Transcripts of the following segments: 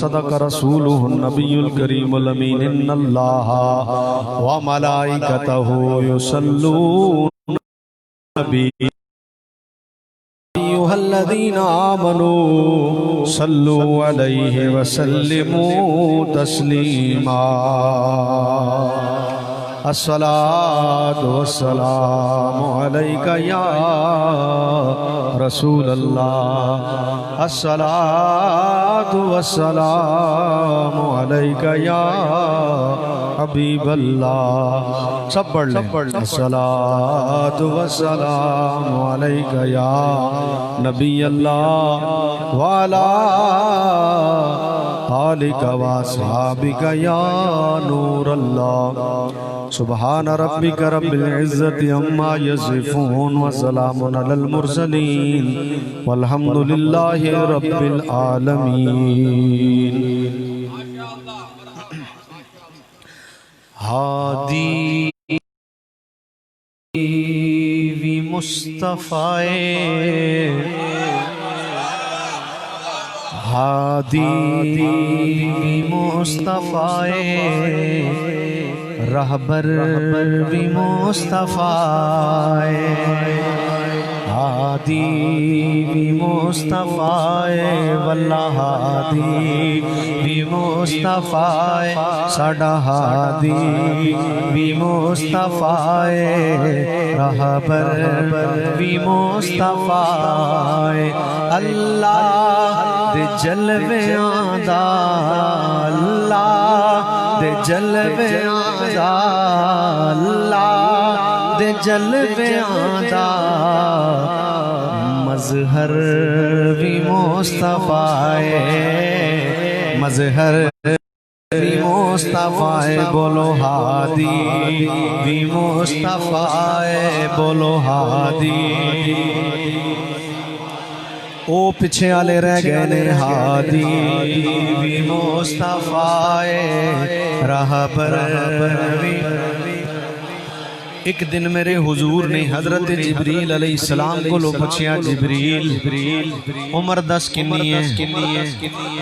सदक रसूलुहु नबियुल करीमुल अमीन इन्नल्लाह व मलाइकतहु युसल्लून नबी अय्युहल्लज़ीना आमनू सल्लू अलैहि व सल्लिमू तस्लीमा। अस्सलातु वस्सलामु अलैका या रसूल अल्लाह, अस्सलातु वस्सलामु अलैका या हबीब अल्लाह। सब पढ़ लें। अस्सलातु वस्सलामु अलैका या नबी अल्लाह वाला आलिका व अस्हाबिका या नूर अल्लाह। सुबहान रब्बिका रब्बिल इज्जति अम्मा यसिफून व सलामुन अलल मुरसलीन वल्हम्दुलिल्लाहि रब्बिल आलमीन। हादी वी मुस्तफ़ाए, हादी वी मुस्तफ़ाए, रहबर भी मुस्तफ़ाए, हादी भी मुस्तफ़ाए, वल्लाह हादी भी मुस्तफ़ाए, साडा हादी भी मुस्तफ़ाए, रहबर भी मुस्तफ़ाए। अल्लाह दे जलवे आंदा, अल्लाह दे जलवे आंदा, अल्लाह दे जलवे आंदा, मज़हर भी मुस्तफ़ाए, मज़हर भी मुस्तफ़ाए। बोलो हादी भी मुस्तफ़ाए, बोलो हादी। ओ पिछे आले रह गए ने, हादी भी मुस्तफ़ाए, रहबर भी। एक दिन मेरे हुजूर ने हजरत जिब्रील अलैहिस्सलाम को लो पूछया, जिब्रील उम्र दस किन्नी है?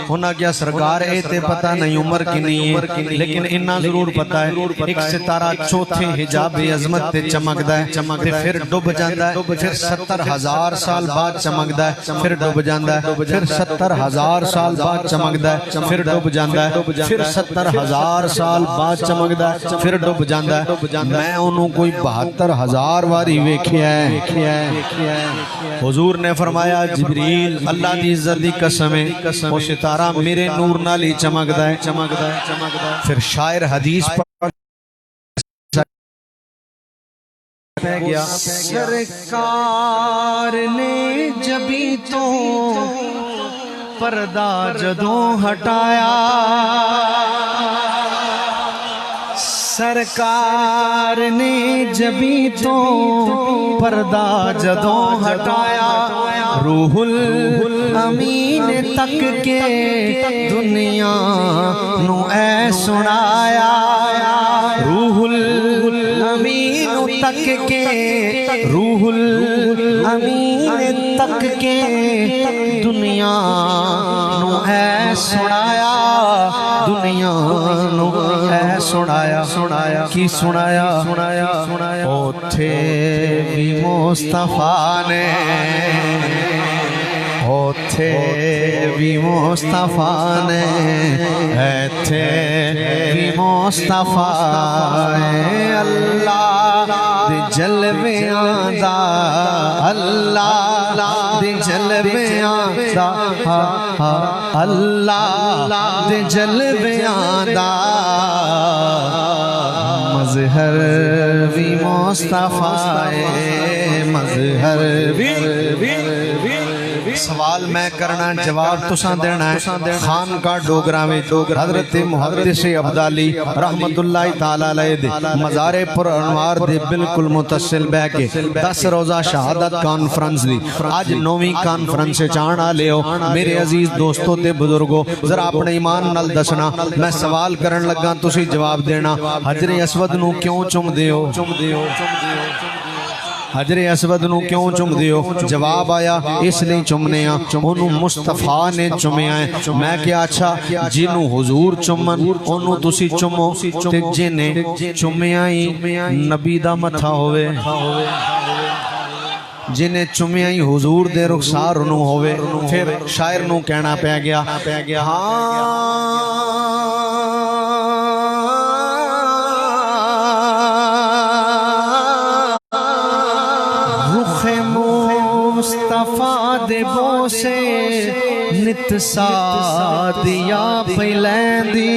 उन्हें क्या सरकार ए ते पता नहीं उम्र किन्नी है, लेकिन इन्ना जरूर पता है एक सितारा चौथे हिजाब अजमत ते चमकदा है, ते फिर डुब जांदा है, फिर 70,000 साल बाद चमकदा है, फिर डुब जांदा है, फिर 70,000 साल बाद चमकदा है, फिर डुब जांदा है, फिर 70,000 साल बाद चमकदा है, फिर डुब जांदा है। मैं उन्होंने कोई 72,000 वारी वेख्या है। हुजूर ने फरमाया, जिब्रील अल्लाह दी इज्जत दी कसम है, वो सितारा मेरे नूर नाल ही चमकदा है, चमकदा है, चमकदा है। फिर शायर हदीस गया, सरकार ने जबी तो पर्दा जदों हटाया, सरकार ने जबी तो पर्दा जदों हटाया, रूहुल अमीन तक के दुनिया नू ऐ सुनाया, रूहुल अमीन तक के, रूहुल अमीन तक के दुनिया नू ऐ सुनाया, दुनिया नू ऐ सुनाया, सुनाया की सुनाया, सुनाया, सुनाया। ओथे भी मुस्तफा ने, ओथे भी मुस्तफा ने, एथे भी मुस्तफा है। अल्लाह दे जलवे आंदा, अल्लाह दे जलवे आंदा, अल्लाह दे जलवे आंदा, मज़हर भी मुस्तफा है, मज़हर भी। सवाल मैं करना, जवाब तुसा देना है। खान का डोगरा में हजरत मुहद्दिस अब्दाली रहमतुल्लाहि ताला अलैहि दे मज़ारे पर अनवार दे बिल्कुल मुतसिल बह के 10 रोज़ा शहादत कॉन्फ्रेंस दी आज 9वीं कॉन्फ्रेंस चाण आ लियो। मेरे अजीज दोस्तों ते बुजुर्गो, जरा अपने ईमान नाल दसना। मैं सवाल करन लगा, तुसी जवाब देना। हजरे अस्वद नू क्यों चुमदे हो? हजरे असवद नूं क्यों चुमदे हो? जवाब आया इसलिए चुमने आ, ओनू मुस्तफा ने चुमिया है। मैं क्या अच्छा जिन्हों हुजूर चुमन ओनू तुसी चुमो, ते जिन्हें चुमिया ही नबी दा मथा होवे, जिन्हें चुमिया ही हुजूर दे रुखसार नू होवे। फिर शायर नू कहना पै गया रुखे मुस्तफा दे बोसे नित सादिया पैलैंदी,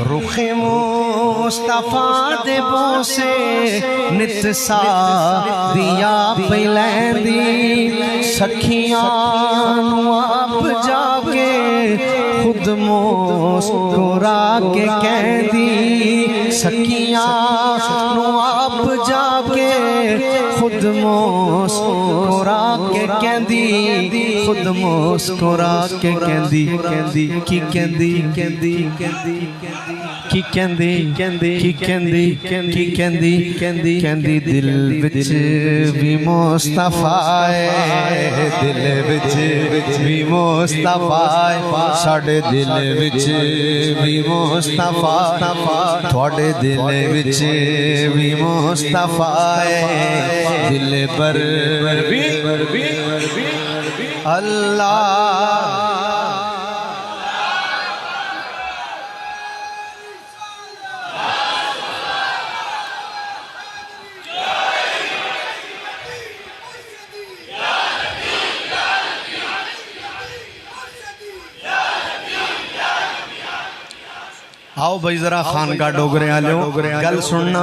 रुखे मुस्तफा दे बोसे नित सादिया पैलैंदी, सखियां नू आप जाके खुद मुस्कुरा के कहदी, सखियां नू आप जाके खुद मुस्कुरा के कहदी, खुद मुस्कुरा के कहदी की कहदी की कहदी की कहदी की कहदी कहदी दिल विच भी मुस्तफा है, दिल विच भी मुस्तफा है, साडे दिल विच भी मुस्तफा, थोड़े दिल विच भी मुस्तफा है, दिल पर भी अल्लाह। आओ भाई जरा खान का डोगरे आलो गल सुनना।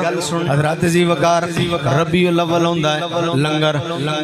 हजरत जी वकार रबीउल अव्वल होंदा है लंगर,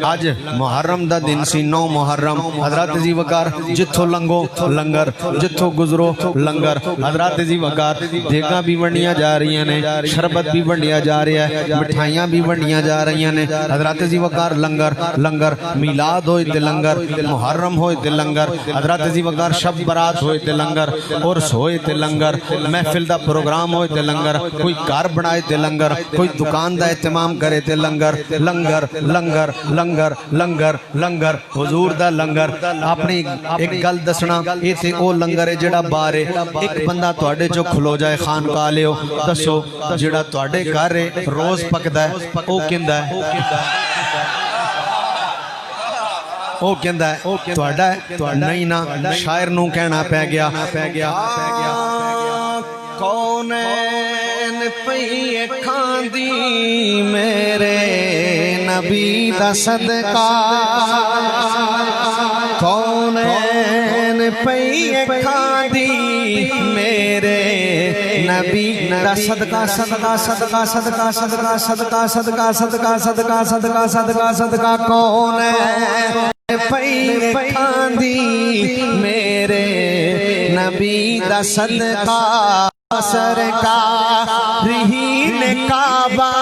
अज मुहर्रम दा दिन सी 9 मुहर्रम। हजरत जी वकार जिथों लंघो लंगर, जिथों गुजरो लंगर। हजरत जी वकार देगा भी वंडिया जा रही ने, शरबत भी वंडिया जा रहा है, मिठाइयां भी वंडिया जा रही ने। हजरत जी वकार लंगर लंगर मिलाद होए ते लंगर, मुहर्रम होए ते लंगर। हजरत जी वकार शब बरात होए ते लंगर, उर्स होए ते लंगर, महफिल दा प्रोग्राम होए ते लंगर, कोई घर बनाए ते लंगर, कोई दुकान दा एहतमाम करे ते लंगर। लंगर लंगर लंगर लंगर लंगर हुजूर दा लंगर। अपनी एक गल दसना, ये ते ओ लंगर है जेड़ा बाहर है। एक बंदा तुहाडे चो खलो जाए खान का लियो, दसो जेड़ा तुहाडे घर है रोज पकदा है ओ किंदा है? ओ कहंदा है तुहाडा नहीं ना। शायर नू कहना पै गया कौनैन पई खांदी मेरे नबी दा सदका, कौनैन पई खांदी मेरे नबी दा सदका, सदका सदका सदका सदका सदका सदका सदका सदका सदका सदका सदका कौनैन पई खांदी मेरे नबी दा सदका, सरकार ही ने काबा,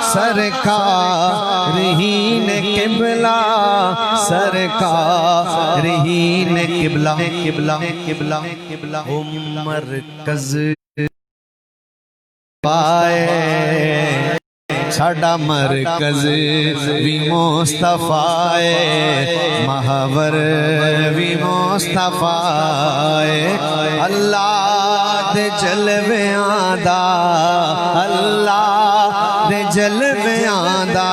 सरकार ही ने किबला, सरकार ही ने किबला किबला किबला किबला उमर कज पाए साडा मरकज भी मुस्तफा है, महावर भी मुस्तफा है। अल्लाह दे जलवियां दा, अल्लाह दे जलवियां दा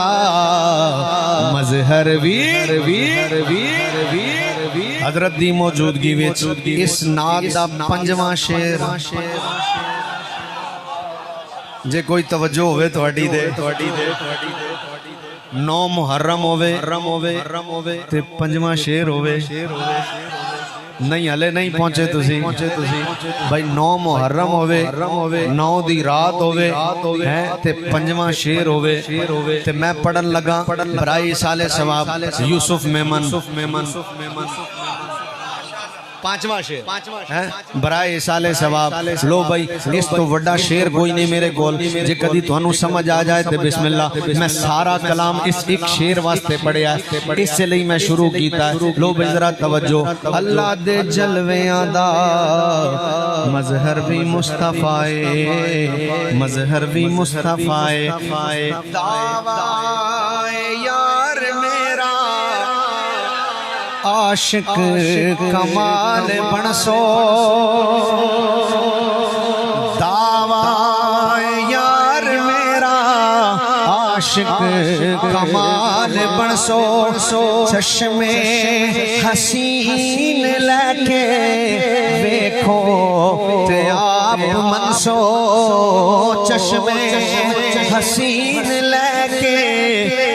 मजहर वीर वीर वीर वीर वीर। हजरत दी मौजूदगी विच इस नात दा 5वां शेर, जे कोई तवज्जो होवे तुहाडी दे 9 मुहर्रम होवे ते 5वां शेर होवे। नहीं हले नहीं पहुंचे तुसी भाई। 9 मुहर्रम होवे, 9 दी रात होवे है ते 5वां शेर होवे ते मैं पढ़न लगा बराई साले सवाब यूसुफ मेमन। पांचवा शेर है बराए साले सवाब। लो भाई इस तो वड्डा शेर कोई नहीं मेरे कोल जे कदी तुहानू समझ आ जाए तो बिस्मिल्लाह। मैं सारा कलाम इस एक शेर वास्ते पढ़िया, इससे लिए मैं शुरू कीता है। लो भाई जरा तवज्जो। अल्लाह दे जलवियां दा मजहर भी मुस्तफाए, मजहर भी मुस्तफाए। दावाए यार मेरा आशिक कमाल बनसो, दावाए यार मेरा आशिक कमाल बनसो। चश्मे हसीन लेके देखो ते आप मनसो, चश्मे हसीन लेके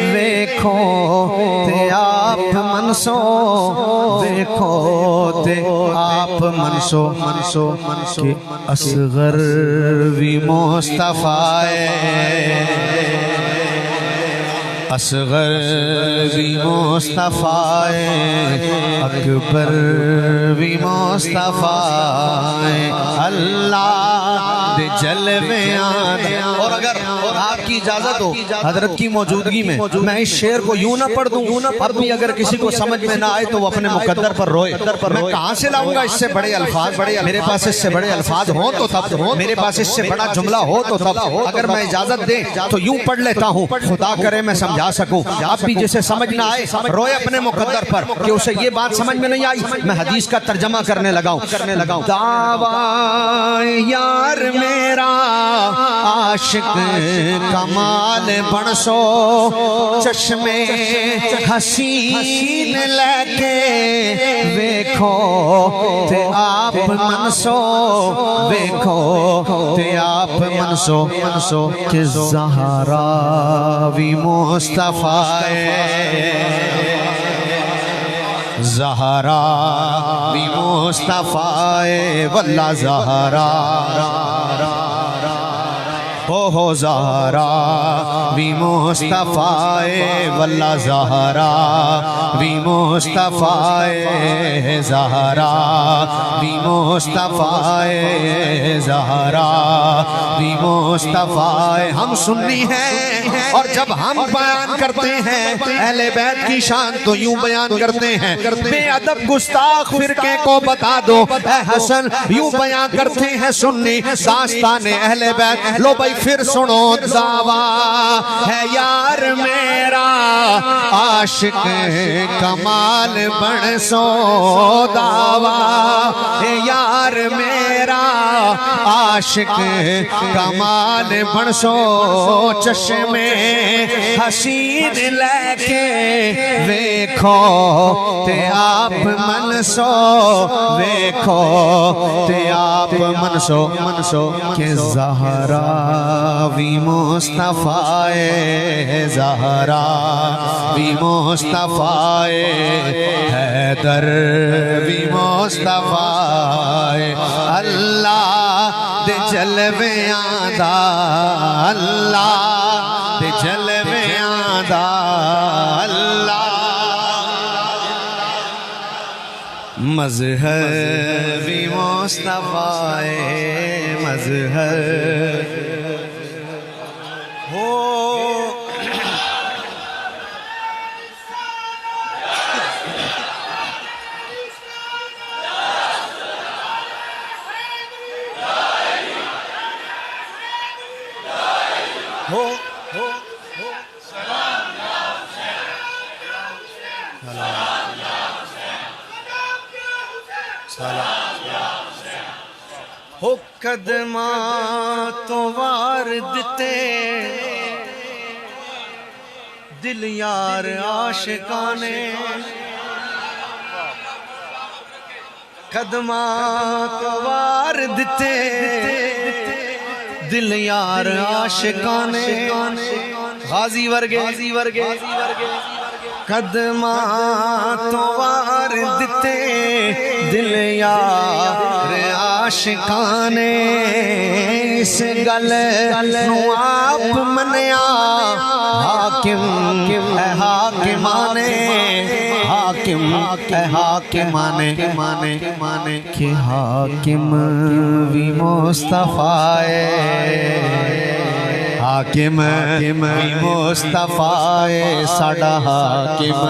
देखो ते आप मनसो, देखो ते आप मनसो। मनसो मनसो असगर भी मुस्तफाए, असगर भी मुस्तफाए, अकबर भी मुस्तफाए। अल्लाह दे जलवे आंदा। और अगर आपकी इजाजत हो हजरत की मौजूदगी में मैं इस शेर को यूं ना पढ़ दूं, अब भी अगर किसी को समझ में ना आए तो वो अपने मुकद्दर पर रोए। मैं कहां से लाऊंगा इससे बड़े अल्फाज? मेरे पास इससे बड़े अल्फाज हो तो तब, मेरे पास इससे बड़ा जुमला हो तो तब। अगर मैं इजाजत दे तो यूं पढ़ लेता हूं, खुदा करे मैं समझा सकूं। आप भी जिसे समझ ना आए रोए अपने मुकद्दर पर कि उसे ये बात समझ में नहीं आई, मैं हदीस का तर्जमा करने लगाऊं। दावा यार मेरा आशिक कमाल बनसो, चश्मे हसीन लेके देखो ते आप मनसो, देखो ते आप मनसो। मनसो कि ज़हरा भी मुस्तफाए, ज़हरा भी मुस्तफाए। वल्ला ज़हरा हो ज़हरा भी मुस्तफाए, वल्ला ज़हरा भी मुस्तफाए, ज़हरा भी मुस्तफाए, ज़हरा भी मुस्तफाए। हम सुन्नी हैं और जब हम बयान करते हैं अहले बैत की शान तो यूं बयान करते हैं, बेअदब गुस्ताख फिरके को बता दो ऐ हसन, यूं बयान करते हैं सुन्नी दास्ताने अहले बैत। लो भाई फिर सुनो। दावा है यार मेरा आशिक कमाल बनसो, दावा है यार मेरा आशिक कमाल बनसो, चश्मे हसीन लेके देखो ते आप मनसो, देखो ते आप मनसो। मनसो के ज़हरा भी मुस्तफाए, ज़हरा भी मुस्तफाए, हैदर भी मुस्तफाए। अल्लाह दे जलवे आंदा, अल्लाह दे जलवे आंदा, अल्लाह मज़हर भी मुस्तफाए, मज़हर हो। हो कदमा तो वार दिते दिल यार आशिकाने, कदमा तो वार दिते दिल यार आशिकाने, गाजी वर्गे कदमा तो वार दिते दिल यार आशिकाने इस गल आप मनिया हाकिम हाकिमाने हाकिम हाकिमाने माने कि हाकिम भी मुस्तफाए हाकिम भी मुस्तफाए साडा हाकिम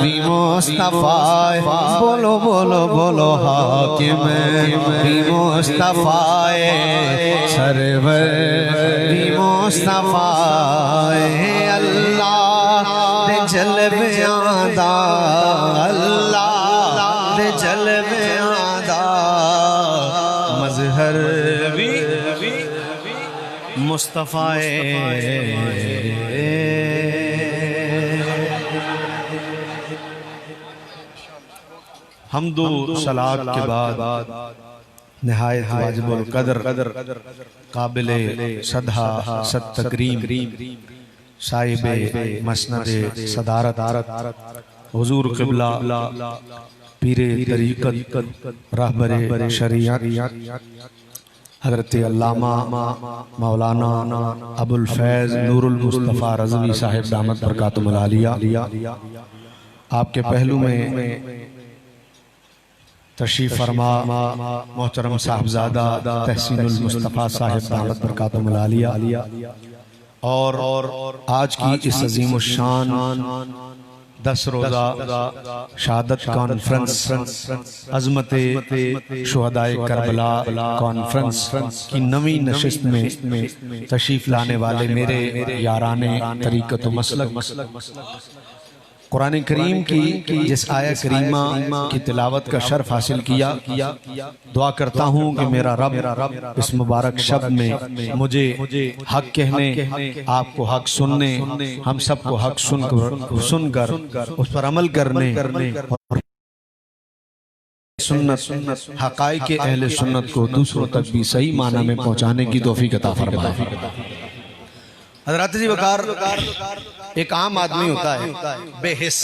भी मुस्तफाए बोलो बोलो बोलो हाकिम भी मुस्तफाए सरवर भी मुस्तफाए अल्लाह दे जलवियां दा अल्लाह दे जलवियां दा मजहर भी मुस्तफाए हमदो सलात के बाद निहायत वाजिबुल कदर काबिल सदा सद तकरीम साहिब मसनद सदारत हुजूर क़िबला पीरे तरीक़त रहबरे शरीयत हज़रत अल्लामा मौलाना अबुल फैज़ नूरुल मुस्तफ़ा रज़वी साहिब दामत बरकातुहुल आलिया आपके पहलू में तशरीफ़ फरमा मोहतरम साहबजादा तहसीनुल मुस्तफ़ा साहिब दामत बरकातुहुल आलिया और आज की इस अज़ीम शान 10 रोज़ा शहादत कॉन्फ्रेंस अज़मत शुहदाए करबला कॉन्फ्रेंस की नवी नशिस्त में तशरीफ़ लाने वाले मेरे याराने तरीक़त व मसलक कुरान करीम की जिस आया करीमा की तिलावत का शर्फ हासिल किया दुआ करता हूँ कि मेरा रब इस मुबारक शब्द में मुझे हक कहने आपको हक सुनने हम सबको हक सुनकर उस पर अमल करने सुन्नत हक़ाइक़ के अहले सुन्नत को दूसरों तक भी सही माना में पहुँचाने की तौफीक अता फरमाए। हज़रत जी वकार एक आम आदमी होता है बेहिस,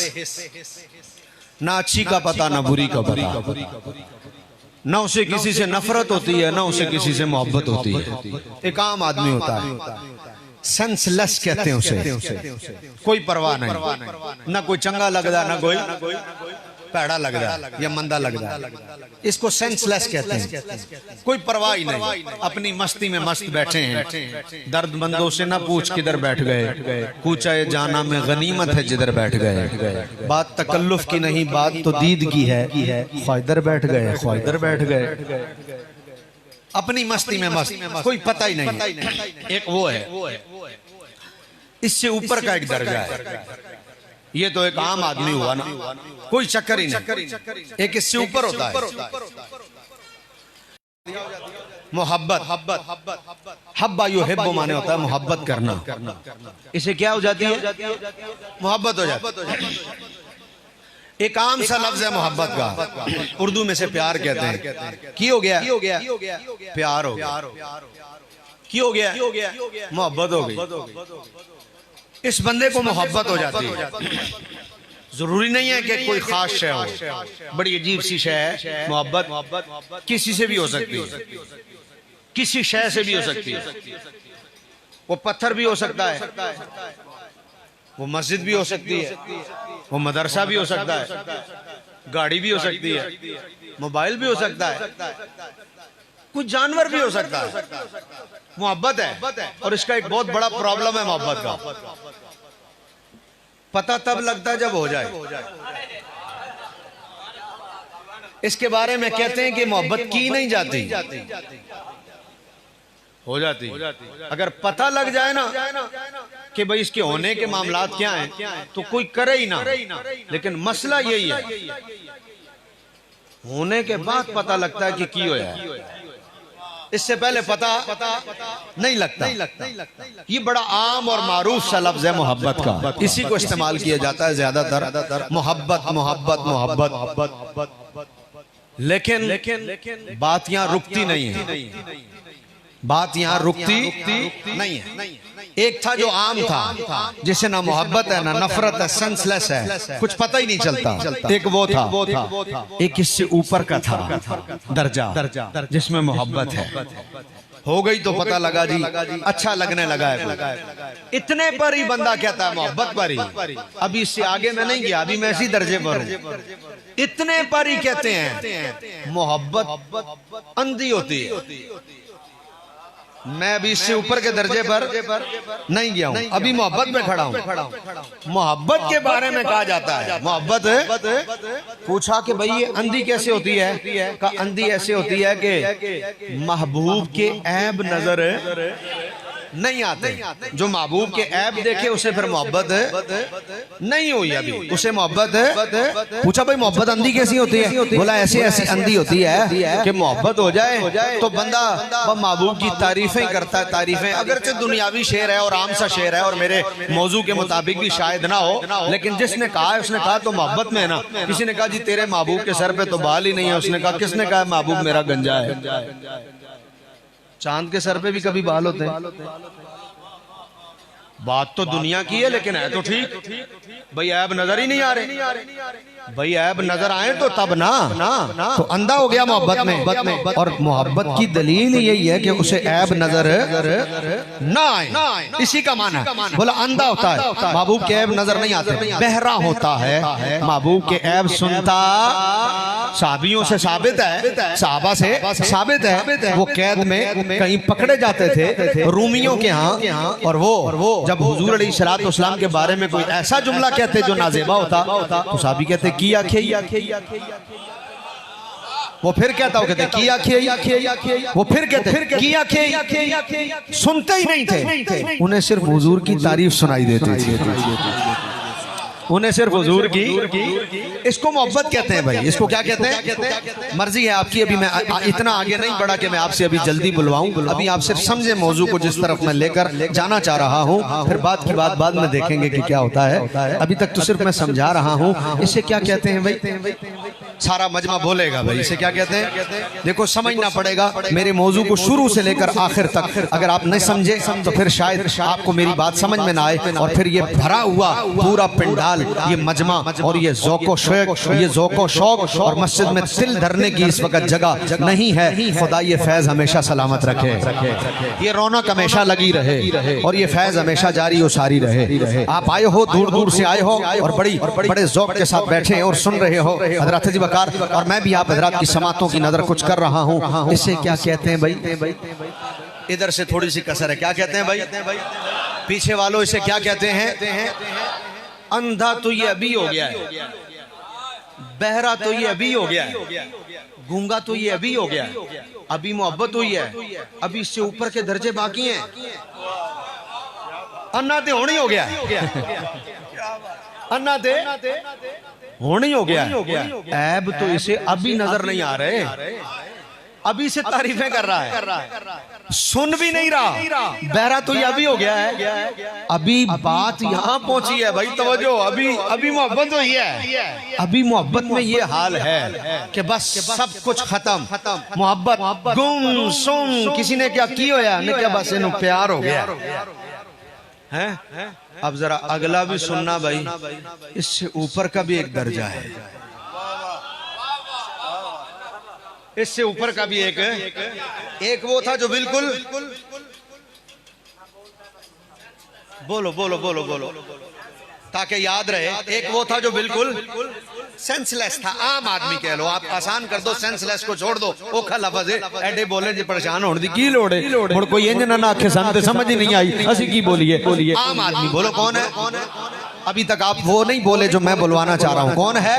ना अच्छी का पता ना बुरी का पता, ना उसे किसी से नफरत होती है ना उसे किसी से मोहब्बत होती है। एक आम आदमी होता है, सेंसलेस कहते हैं उसे, कोई परवाह नहीं, ना कोई चंगा लगता ना कोई पैड़ा लगता या मंदा लगता, इसको सेंसलेस कहते हैं। कोई परवाह ही नहीं, अपनी मस्ती में मस्त बैठे हैं, दर्दमंदों से ना पूछ किधर बैठ गए, पूछा ये जाना में गनीमत है जिधर बैठ गए। बात तकल्लुफ की नहीं, बात तो दीद की है, ख्वाइदर बैठ गए ख्वाइदर बैठ गए, अपनी मस्ती में मस्त, कोई पता ही नहीं। एक वो है, इससे ऊपर का एक दर्जा है, ये तो एक आम आदमी हुआ ना, कोई चक्कर ही नहीं। एक इससे ऊपर होता है मोहब्बत, हब्बा युहिब्बु माने होता है मोहब्बत करना। इसे क्या हो जाती है? मोहब्बत हो जाती है। एक आम सा लफ्ज है मोहब्बत का, उर्दू में से प्यार कहते हैं। की हो गया प्यार हो गया, की हो गया मोहब्बत हो गई। इस बंदे को मोहब्बत हो जाती है। जरूरी नहीं है कि कोई खास शय हो, बड़ी अजीब सी शय है मोहब्बत, किसी से भी हो सकती है, किसी शय से भी हो सकती है। वो पत्थर भी हो सकता है, वो मस्जिद भी हो सकती है, वो मदरसा भी हो सकता है, गाड़ी भी हो सकती है, मोबाइल भी हो सकता है, कुछ जानवर भी हो सकता है। मोहब्बत है, और इसका एक बहुत बड़ा प्रॉब्लम है मोहब्बत का, पता तब लगता है जब हो जाए। इसके बारे में कहते हैं कि मोहब्बत की नहीं जाती, हो जाती। अगर पता लग जाए ना कि भाई इसके होने के मामलात क्या हैं, तो कोई करे ही ना। लेकिन मसला यही है, होने के बाद पता लगता है कि की होया है, इससे पहले पता नहीं लगता। ये बड़ा आम और मारूफ सा लफ्ज है मोहब्बत का, इसी को इस्तेमाल किया जाता है ज्यादातर, मोहब्बत मोहब्बत मोहब्बत। लेकिन बात यहां रुकती नहीं है, बात यहाँ रुकती नहीं है। एक था जो आम था, जिसे ना मोहब्बत है ना नफरत है, सेंसलेस है, कुछ पता ही नहीं चलता। एक वो था, एक इससे ऊपर का था दर्जा जिसमें मोहब्बत है। हो गई तो पता लगा जी, अच्छा लगने लगा है। इतने पर ही बंदा कहता है मोहब्बत पर ही, अभी इससे आगे मैं नहीं गया, अभी मैं इसी दर्जे पर हूं। इतने पर ही कहते हैं मोहब्बत अंधी होती है। मैं अभी इससे ऊपर के दर्जे पर नहीं गया हूं, अभी मोहब्बत में खड़ा हूं। मोहब्बत के बारे में कहा जाता है मोहब्बत। पूछा कि भाई ये अंधी कैसे होती है? का अंधी ऐसे होती है कि महबूब के ऐब नजर नहीं आते। जो महबूब के ऐब देखे उसे फिर मोहब्बत नहीं हुई अभी, उसे मोहब्बत। पूछा भाई मोहब्बत अंधी कैसी होती है? बोला ऐसी अंधी होती है कि मोहब्बत हो जाए तो बंदा महबूब की तारीफें करता है। तारीफें अगरचे दुनियावी शेर है और आम सा शेर है और मेरे मौजू के मुताबिक भी शायद ना हो, लेकिन जिसने कहा है उसने कहा तो मोहब्बत में है ना। किसी ने कहा जी तेरे महबूब के सर पे तो बाल ही नहीं है, उसने कहा किसने कहा महबूब मेरा गंजा है? चांद के सर पे भी कभी बाल होते हैं। बात तो दुनिया की है लेकिन है तो ठीक। भाई ऐब नजर ही नहीं आ रहे। भाई ऐब नजर आए तो तब ना तो अंधा हो गया मोहब्बत में। और मोहब्बत की दलील यही है कि उसे ऐब नजर ना आए, इसी का माना है। बोला अंधा होता है, महबूब के ऐब नजर नहीं आते। बहरा होता है, महबूब के ऐब सुनता। साहबियों से साबित है, साहबा से साबित है, वो कैद में कहीं पकड़े जाते थे रूमियों के यहाँ, और वो जब हुजूर अलैहिस्सलाम के बारे में कोई ऐसा जुमला कहते जो नाजेबा होता तो साहबी कहते किया खिया। वो फिर कहता, वो कहते किया खिया। वो फिर कहते किया खिया। सुनते ही नहीं थे, उन्हें सिर्फ हुजूर की तारीफ सुनाई देती थी। उन्हें सिर्फ हुजूर की। इसको मोहब्बत कहते हैं भाई। इसको क्या कहते हैं? मर्जी है आपकी। अभी मैं इतना आगे नहीं बढ़ा कि मैं आपसे अभी जल्दी बुलवाऊं। अभी आप सिर्फ समझे मौजू को जिस तरफ मैं लेकर जाना चाह रहा हूं, फिर बात की बात बाद में देखेंगे कि क्या होता है। अभी तक तो सिर्फ मैं समझा रहा हूं। इसे क्या कहते हैं भाई? सारा मजमा बोलेगा भाई इसे क्या कहते हैं। देखो समझना पड़ेगा मेरे मौजू को शुरू से लेकर आखिर तक। अगर आप नहीं समझे तो फिर शायद आपको मेरी बात समझ में ना आए, और फिर ये भरा हुआ पूरा पिंडाल, ये मजमा और ये ज़ौक़ो शौक और मस्जिद में तिल धरने की इस वक्त जगह नहीं है। खुदा ये फैज़ हमेशा सलामत रखे, ये रौनक हमेशा लगी रहे और ये फैज़ हमेशा जारी और सारी रहे। आप आए हो, दूर दूर से आए हो और बड़े ज़ौक़ के साथ बैठे और सुन रहे हो हज़रत जी वकार, और मैं भी आप हज़रत की समातों की नज़र कुछ कर रहा हूँ। इसे क्या कहते हैं भाई? इधर से थोड़ी सी कसर है। क्या कहते हैं भाई? पीछे वालों इसे क्या कहते हैं? अंधा तो ये अभी हो गया है, बहरा तो ये अभी हो गया है, गूंगा तो ये अभी हो गया है, अभी मोहब्बत हुई है, अभी इससे ऊपर के दर्जे बाकी हैं। अन्ना ते होनी हो गया, अन्ना ते होनी हो गया। ऐब तो इसे अभी नजर नहीं आ रहे, अभी से तारीफें कर रहा है, सुन भी नहीं रहा। बहरा तो ये अभी हो गया है। अभी बात यहाँ पहुंची है भाई, तवज्जो। अभी मोहब्बत हुई है, अभी मोहब्बत में ये हाल है कि बस सब कुछ खत्म। मोहब्बत गुम सुम, किसी ने क्या की होया ने क्या, बस इन्हों प्यार हो गया है। अब जरा अगला भी सुनना भाई, इससे ऊपर का भी एक दर्जा है, इससे ऊपर का भी एक वो था जो बिल्कुल बोलो ताकि याद रहे। एक वो था जो बिल्कुल सेंसलेस था, आम आदमी कह लो, आप आसान कर दो, सेंसलेस को छोड़ दो। ओखा लफज है एडे बोले जी परेशान होने दी की लोड़ है, मुड़ कोई इंज ना आखे सन समझ ही नहीं आई असि की बोलिए। आम आदमी बोलो कौन है? अभी तक आप वो नहीं बोले जो मैं बुलवाना चाह रहा हूँ। कौन है?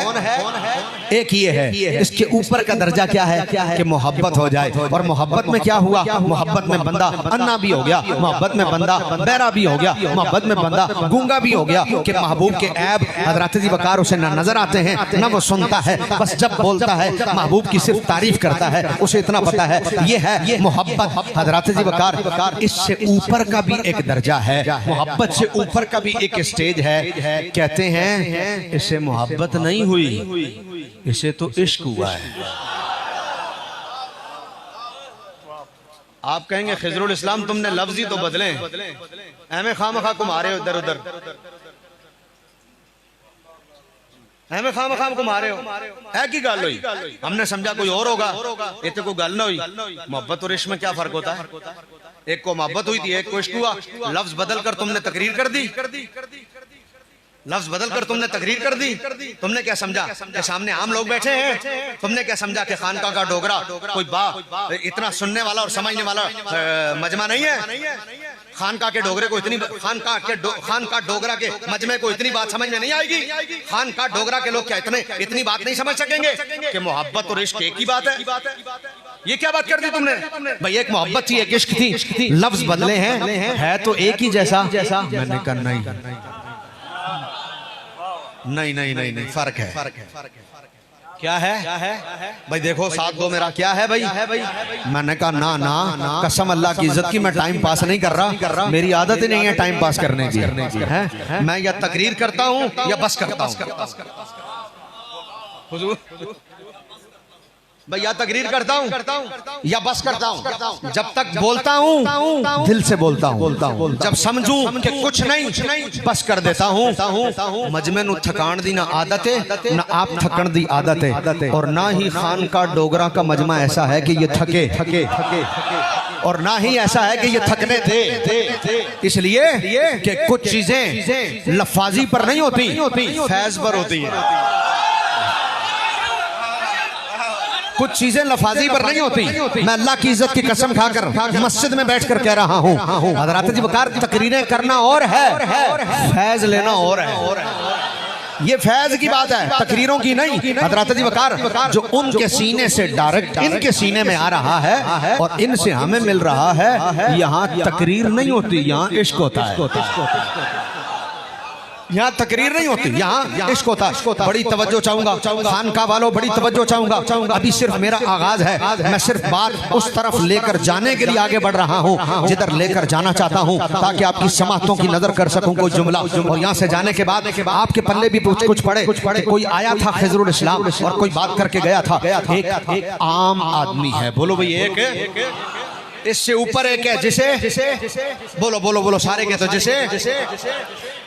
एक ये है। इसके ऊपर का दर्जा क्या है कि मोहब्बत हो जाए। और मोहब्बत में क्या हुआ? मोहब्बत में बंदा अन्ना भी हो गया, मोहब्बत में बंदा बहरा भी हो गया, मोहब्बत में बंदा गूंगा भी हो गया कि महबूब के ऐब हज़रत जी वकार उसे न नजर आते हैं न वो सुनता है। बस जब बोलता है महबूब की सिर्फ तारीफ करता है, उसे इतना पता है ये है मोहब्बत। हज़रत जी वकार इससे ऊपर का भी एक दर्जा है, मोहब्बत से ऊपर का भी एक स्टेज है। कहते हैं इसे मोहब्बत नहीं हुई, इसे तो इश्क हुआ है। आप कहेंगे खिजरुल इस्लाम तुमने लफ्ज ही तो बदले, एमे खामखा घुमा रहे हो इधर उधर, एमे खामखा घुमा रहे हो, है की गल हुई? हमने समझा कोई और होगा, इतने कोई गल ना हुई। मोहब्बत और इश्क में क्या फर्क होता है? एक को मोहब्बत हुई थी, एक को इश्क हुआ। लफ्ज बदल कर तुमने तकरीर कर दी, लफ्ज बदल कर तुमने तकरीर कर दी। तुमने क्या समझा कि सामने आम लोग बैठे हैं? तुमने क्या समझा कि खानका का डोगरा कोई इतना सुनने वाला और समझने वाला मजमा नहीं है? खानका के डोगरे को इतनी खानका डोगरा के मजमे को इतनी बात समझ में नहीं आएगी? खानका डोगरा के लोग क्या इतनी बात नहीं समझ सकेंगे कि मोहब्बत और इश्क एक ही बात है? ये क्या बात कर दी तुमने? भाई एक मोहब्बत थी, एक इश्क थी, लफ्ज बदले हैं, है तो एक ही जैसा। मैंने कहा नहीं, फर्क है। क्या है भाई? देखो साथ दो मेरा क्या है भाई? मैंने कहा ना, कसम अल्लाह की इज्जत की मैं टाइम पास नहीं कर रहा, मेरी आदत ही नहीं है टाइम पास करने की है। मैं या तकरीर करता हूँ या बस करता हूँ। भैया तकरीर करता हूँ या बस करता हूँ। जब तक बोलता हूँ दिल से बोलता हूँ, जब समझूं कि कुछ नहीं बस कर देता हूँ। मजमे नु थकान दी ना आदत है, ना आप थकन दी आदत है, और ना ही खान का डोगरा का मजमा ऐसा है कि ये थके, और ना ही ऐसा है कि ये थकने थे। इसलिए कि कुछ चीजें लफाजी पर नहीं होती, फैज पर होती है। कुछ चीजें लफाजी पर नहीं होती। मैं अल्लाह की इज्जत की कसम खाकर मस्जिद में बैठकर कह रहा हूँ, हज़रात जी वकार तकरीरें करना और है, फैज लेना और है। ये फैज की बात है, तकरीरों की नहीं। हज़रात जी वकार जो उनके सीने से डायरेक्ट इनके सीने में आ रहा है और इनसे हमें मिल रहा है, यहाँ तकरीर नहीं होती, यहाँ इश्क होता है। यहाँ तकरीर नहीं होती, यहाँ इश्क होता है। बड़ी तवज्जो चाहूंगा खानका वालों, बड़ी तवज्जो चाहूंगा। अभी सिर्फ मेरा आगाज है, मैं सिर्फ बात उस तरफ लेकर जाने के लिए आगे बढ़ रहा हूँ जिधर लेकर जाना चाहता हूँ, ताकि आपकी समातों की नजर कर सकूं कोई जुमला। और यहाँ से जाने के बाद आपके पल्ले भी कुछ पड़े। कोई आया था खिजरुल इस्लाम और कोई बात करके गया था। एक आम आदमी है, बोलो भाई, एक इससे ऊपर एक है जिसे बोलो सारे के तो जिसे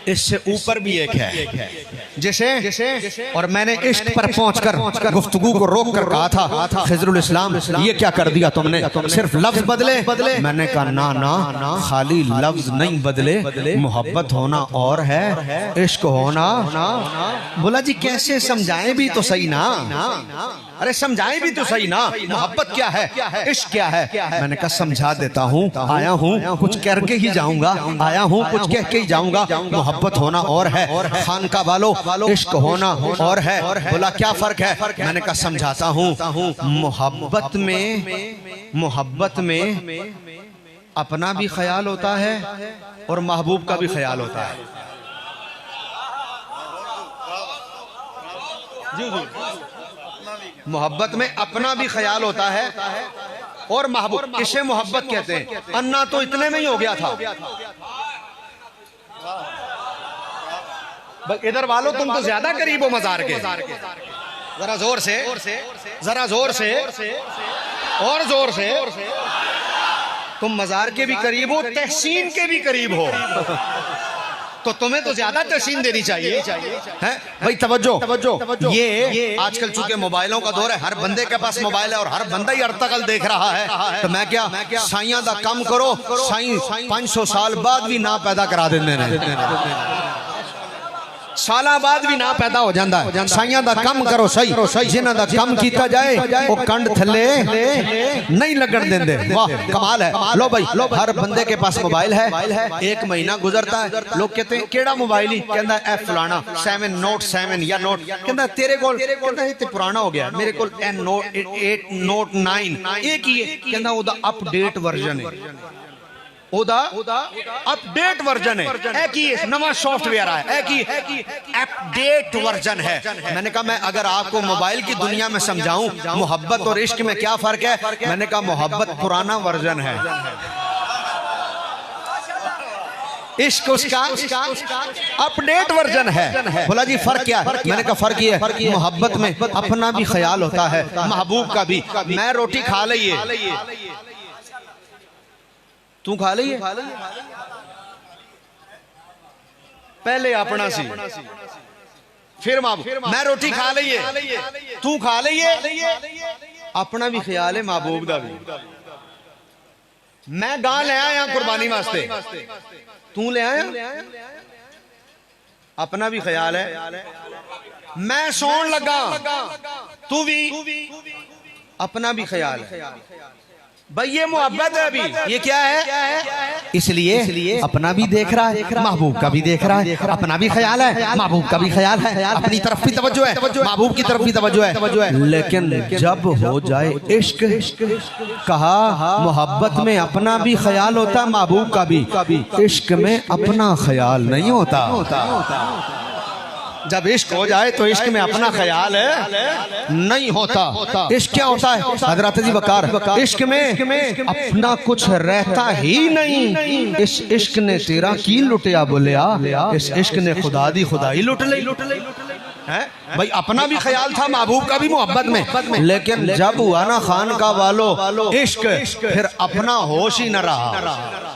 इससे ऊपर भी एक है जिसे और मैंने इश्क पर पहुंचकर गुफ्तगू को रोक कर कहा था, खिजरुल इस्लाम ये क्या कर दिया तुमने? सिर्फ लफ्ज बदले। मैंने कहा ना, खाली लफ्ज नहीं बदले, मोहब्बत होना और है, इश्क होना। बोला जी कैसे समझाएं भी तो सही ना, अरे समझाएं भी तो सही ना, मोहब्बत क्या है, इश्क क्या है? मैंने कहा समझा देता हूँ, आया हूँ कुछ करके ही जाऊंगा, आया हूँ कुछ कह के ही जाऊंगा। मोहब्बत होना और है, खानका वालों इश्क होना और है। बोला क्या फर्क है? मैंने कहा समझाता हूँ। मोहब्बत में अपना भी ख्याल होता है और महबूब का भी ख्याल होता है। मोहब्बत में अपना भी ख्याल होता है और महबूब, इसे मोहब्बत कहते हैं। अन्ना तो इतने में ही हो गया था। इधर वालों तुम तो ज्यादा करीब हो मजार के, जरा जोर से और जोर से। तुम मजार के भी करीब हो, तहसीन के भी करीब हो, तो तुम्हें तो ज्यादा तहसीन देनी चाहिए है भाई। तवज्जो। ये आजकल चूंकि मोबाइलों का दौर है, हर बंदे के पास मोबाइल है और हर बंदा ही अर्तकल देख रहा है। तो मैं क्या साइयां दा कम करो, साई 500 साल बाद भी ना पैदा करा देने, साला बाद भी ना पैदा हो जाता है। साइयां दा कम करो सही, जिन्हां दा कम कीता जाए वो कंड थले नहीं लगन देंदे। वाह कमाल है। लो भाई, हर बंदे के पास मोबाइल है। एक महीना गुजरता है, लोग कहते हैं केड़ा मोबाइल ही? कहंदा ए फलाना 7 नोट 7 या नोट। कहंदा तेरे कोल? कहंदा ये ते पुराना हो गया, मेरे कोल नोट 8 नोट 9 एक ही है। कहंदा ओदा अपडेट वर्जन है, ओदा अपडेट वर्जन है, एक ही नवा सॉफ्टवेयर है, एक ही अपडेट वर्जन है। मैंने कहा मैं अगर आपको मोबाइल की दुनिया में समझाऊं मोहब्बत और इश्क में क्या फर्क है, मैंने कहा मोहब्बत पुराना वर्जन है, इश्क उसका अपडेट वर्जन है। बोला जी फर्क क्या है? मैंने कहा फर्क ये है, मोहब्बत में अपना भी ख्याल होता है, महबूब का भी। मैं रोटी खा ली तू खा ली पहले अपना सी फिर महबूब। मैं रोटी खा ली तू खा ली अपना भी ख्याल है महबूब का भी। मैं गां ले आया कुर्बानी वास्ते तू ले आया अपना भी ख्याल है। मैं सौन लगा तू भी अपना भी ख्याल है। भाई ये मोहब्बत है अभी ये क्या है इसलिए अपना भी देख रहा है महबूब का भी देख रहा है अपना भी ख्याल है महबूब का भी ख्याल है अपनी तरफ भी तवज्जो है महबूब की तरफ भी तवज्जो है। लेकिन जब हो जाए इश्क कहा मोहब्बत में अपना भी ख्याल होता महबूब का भी इश्क में अपना ख्याल नहीं होता। जब इश्क हो जाए तो इश्क में अपना ख्याल है नहीं होता। इश्क क्या होता है हजरत जी वकार इश्क में अपना कुछ रहता ही नहीं। इस इश्क ने तेरा की लुटिया बोलिया इस इश्क ने खुदा दी खुदाई लुट ली है। भाई अपना भी ख्याल था महबूब का भी मोहब्बत में लेकिन जब हुआ ना खान का वालो इश्क फिर अपना होश ही न रहा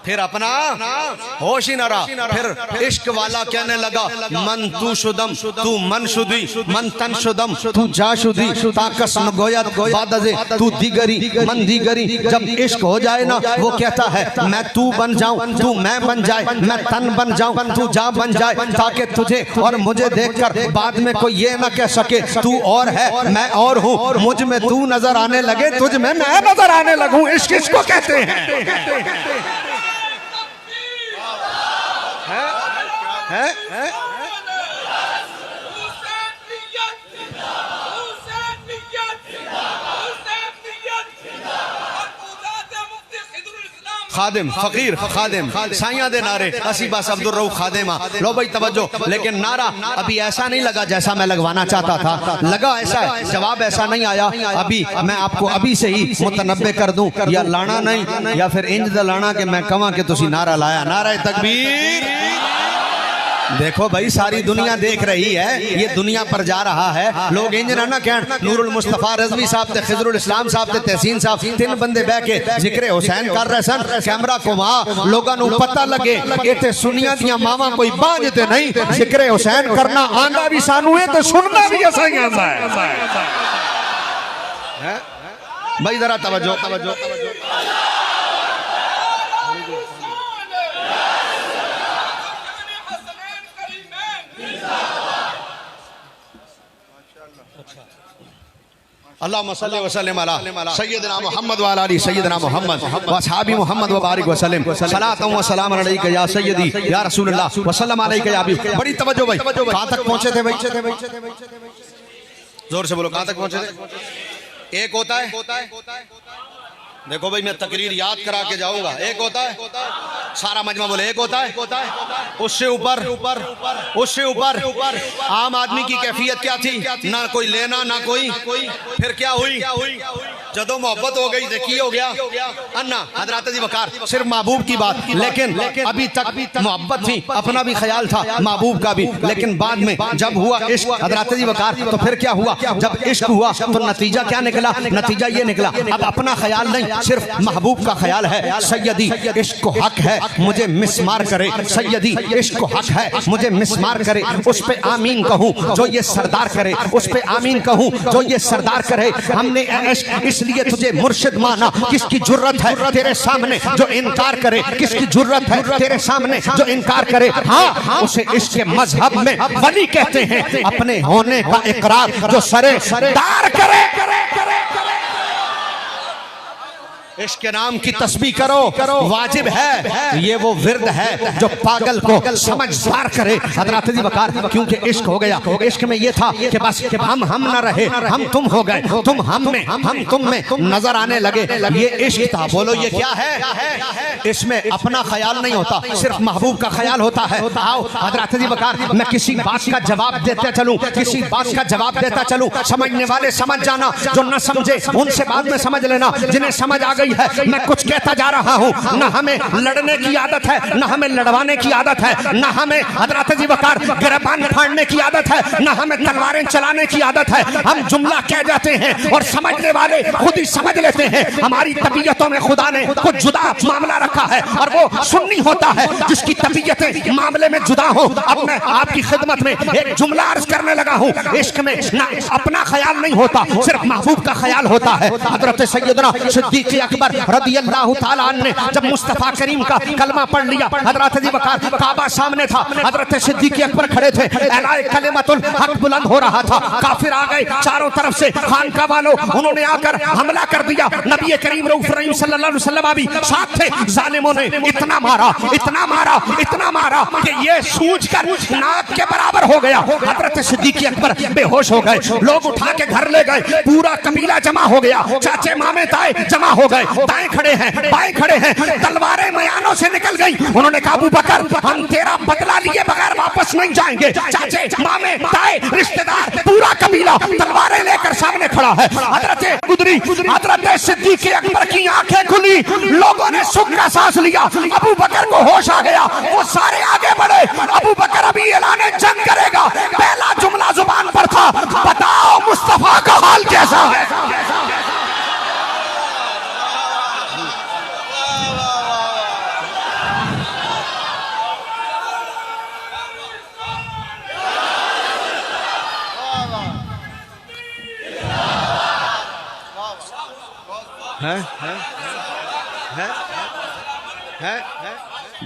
फिर अपना होश ही न रहा। फिर इश्क वाला कहने लगा मन तू शुदम तू मन शुदी मन तन शुदम तू जा शुदी ताकस न गोयत बादजे तू दिगरी मन दिगरी। जब इश्क हो जाए ना वो कहता है मैं तू बन जाऊं तू मैं बन जाए मैं तन बन जाऊं तू जा बन जाए ताकि तुझे और मुझे देखकर बाद में कोई ये ना कह सके तू और है मैं और हूँ मुझ में तू नजर आने लगे तुझ में मैं नजर आने लगूं। इश्क इसको कहते हैं है? खादिम फकीर खादिम साइया दे नारे असी बस अब्दुल रऊफ खादिमा लो भाई तवज्जो। लेकिन नारा अभी ऐसा नहीं लगा जैसा मैं लगवाना चाहता था लगा ऐसा है जवाब ऐसा नहीं आया। अभी मैं आपको अभी से ही मुतनब्बे कर दूं या लाना नहीं या फिर इंज दा लाना कि मैं कहां कि तुसी नारा लाया नारा तकबीर। देखो भाई सारी दुनिया देख रही है ये दुनिया पर जा रहा है लोग इंज ना कह नूरुल मुस्तफा रज़वी साहब ते खिजरुल इस्लाम साहब ते तहसीन साहब तीन बंदे बह के जिक्र हुसैन कर रहे सन कैमरा घुमा लोगों को पता लगे इतने सुनिया दिया मावा कोई बांझ ते नहीं जिक्र हुसैन करना आंदा भी सानू है तो सुनना भी असा ही आंदा है। भाई जरा तवज्जो तवज्जो अल्लाहुम्मा सल्ली व सल्लिम अला सय्यदना मुहम्मद व अला आलि सय्यदना मुहम्मद व असहाबी मुहम्मद व बारिक व सल्लिम सलातु व सलाम अलैका या सय्यदी या रसूलल्लाह व सल्लम अलैका या हबीब। बड़ी तवज्जो भाई कहां तक पहुंचे थे भाई जोर से बोलो कहां तक पहुंचे थे। एक होता है देखो भाई मैं तकरीर याद करा के जाऊंगा एक होता है सारा मजमा बोले एक होता है उससे ऊपर आम आदमी की कैफियत क्या थी ना कोई लेना ना कोई फिर क्या हुई जदों मोहब्बत हो गई देखी हो गया अन्ना हजरत जी वकार सिर्फ महबूब की बात लेकिन अभी तक मोहब्बत थी अपना भी ख्याल था महबूब का भी लेकिन बाद में जब हुआ इश्क हजरत जी वकार तो फिर क्या हुआ जब इश्क हुआ तो नतीजा क्या निकला नतीजा ये निकला अब अपना ख्याल नहीं सिर्फ महबूब का ख्याल है। सैयदी इश्क को हक है मुझे मिसमार करे सैयदी इश्क को हक है मुझे मिसमार करे उस पे आमीन कहूँ जो ये सरदार करे उस पे आमीन कहूँ जो ये सरदार करे। हमने इसलिए तुझे मुर्शिद माना किसकी जुर्रत है तेरे सामने जो इनकार करे किसकी जुर्रत है तेरे सामने जो इनकार करे। हाँ उसे इश्क मजहब में वली कहते हैं अपने होने का इकरार जो सरेदार करे। इश्क के नाम की तस्बीह करो वाजिब है ये वो विर्द है जो पागल को समझदार करे। हजरत जी वकार क्योंकि इश्क हो गया इश्क में ये था कि बस हम न रहे हम तुम हो गए तुम हम में हम तुम में नजर आने लगे ये इश्क था। बोलो ये क्या है इसमें अपना ख्याल नहीं होता सिर्फ महबूब का ख्याल होता है। आओ हजरत जी वकार मैं किसी बात का जवाब देते चलूं किसी बात का जवाब देता चलूं समझने वाले समझ जाना जो न समझे उनसे बाद में समझ लेना जिन्हें समझ आ गई गई है। मैं कुछ कहता जा रहा हूँ, न हमें लड़ने की आदत है, न हमें लड़वाने की आदत है, न हमें हजरत जी वकार गिरबान फाड़ने की आदत है, न हमें तलवारें चलाने की आदत है। हम जुमला कह जाते हैं और समझने वाले खुद ही समझ लेते हैं। हमारी तबीयतों में खुदा ने कुछ जुदा मामला रखा है और वो सुन्नी होता है जिसकी तबीयतें मामले में जुदा हो। अब मैं आपकी खिदमत में एक जुमला अर्ज करने लगा हूँ। इश्क में ना अपना ख्याल नहीं होता, सिर्फ महबूब का ख्याल होता है। हजरत सैयदना सिद्दीक अकबर रदियल्लाहु ताला अन्हु ने जब मुस्तफा करीम का कलमा पढ़ लिया, हजरत जी वकार काबा सामने था, हजरत सिद्दीक अकबर खड़े थे, एलाए कलिमतुल हक बुलंद हो रहा था। काफिर आ गए चारों तरफ से, खानका वालों उन्होंने आकर हमला कर दिया। नबी करीम रऊफ रहीम सल्लल्लाहु अलैहि वसल्लम भी साथ थे। जालिमों ने इतना मारा, इतना मारा, इतना मारा कि ये सूझकर नाक के बराबर हो गया। हजरत सिद्दीक अकबर बेहोश हो गए। लोग उठा के घर ले गए। पूरा कबीला जमा हो गया, चाचे मामे ताए जमा हो गए। दाएं खड़े हैं, बाएं खड़े हैं, तलवारें मयानों से निकल गई। उन्होंने कहा अबू बकर हम तेरा बदला लिए बगैर वापस नहीं जाएंगे। चाचे मामे ताए रिश्तेदार पूरा कबीला तलवारें लेकर सामने खड़ा है। हजरत गुदरी हजरत सिद्दीक अकबर की आंखें खुली, लोगों ने सुख का सांस लिया। अबू बकर को होश आ गया, वो सारे आगे बढ़े। अबू बकर अभी ऐलान जंग करेगा। पहला जुमला जुबान पर था, बताओ मुस्तफा का हाल कैसा है।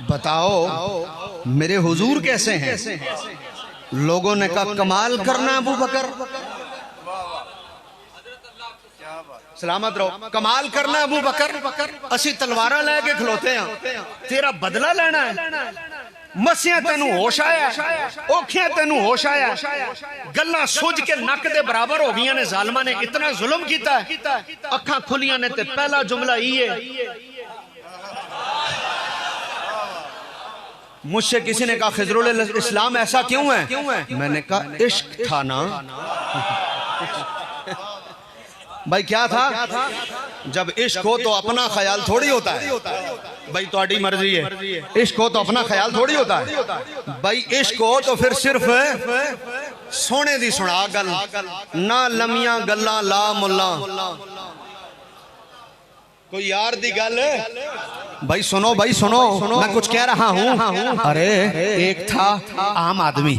बताओ मेरे हुजूर कैसे हैं। लोगों ने कहा कमाल करना अबू बकर, सलामत रहो, कमाल करना अबू बकर, असी तलवारा लेके खलोते हैं, तेरा बदला लेना है। मसिया तेनू होश आया, औखिया तेनू होश आया, गल्लां सुझ के नक दे बराबर हो गई ने। जालिमा ने इतना जुल्म किया, अखां खुलियां ने ते पहला जुमला ये मुझसे किसी ने कहा खिजरुल इस्लाम ऐसा क्यों है। मैंने कहा इश्क था ना। भाई क्या था, जब इश्क हो तो अपना ख्याल थोड़ी होता है। भाई तुम्हारी मर्जी है, इश्क हो तो अपना ख्याल थोड़ी होता है। भाई इश्क हो तो फिर सिर्फ सोने दी सुना गल, ना लमिया गल्ला ला मुल्ला। कोई यार दी गल भाई सुनो, भाई सुनो, मैं कुछ कह रहा हूँ। अरे एक था आम आदमी,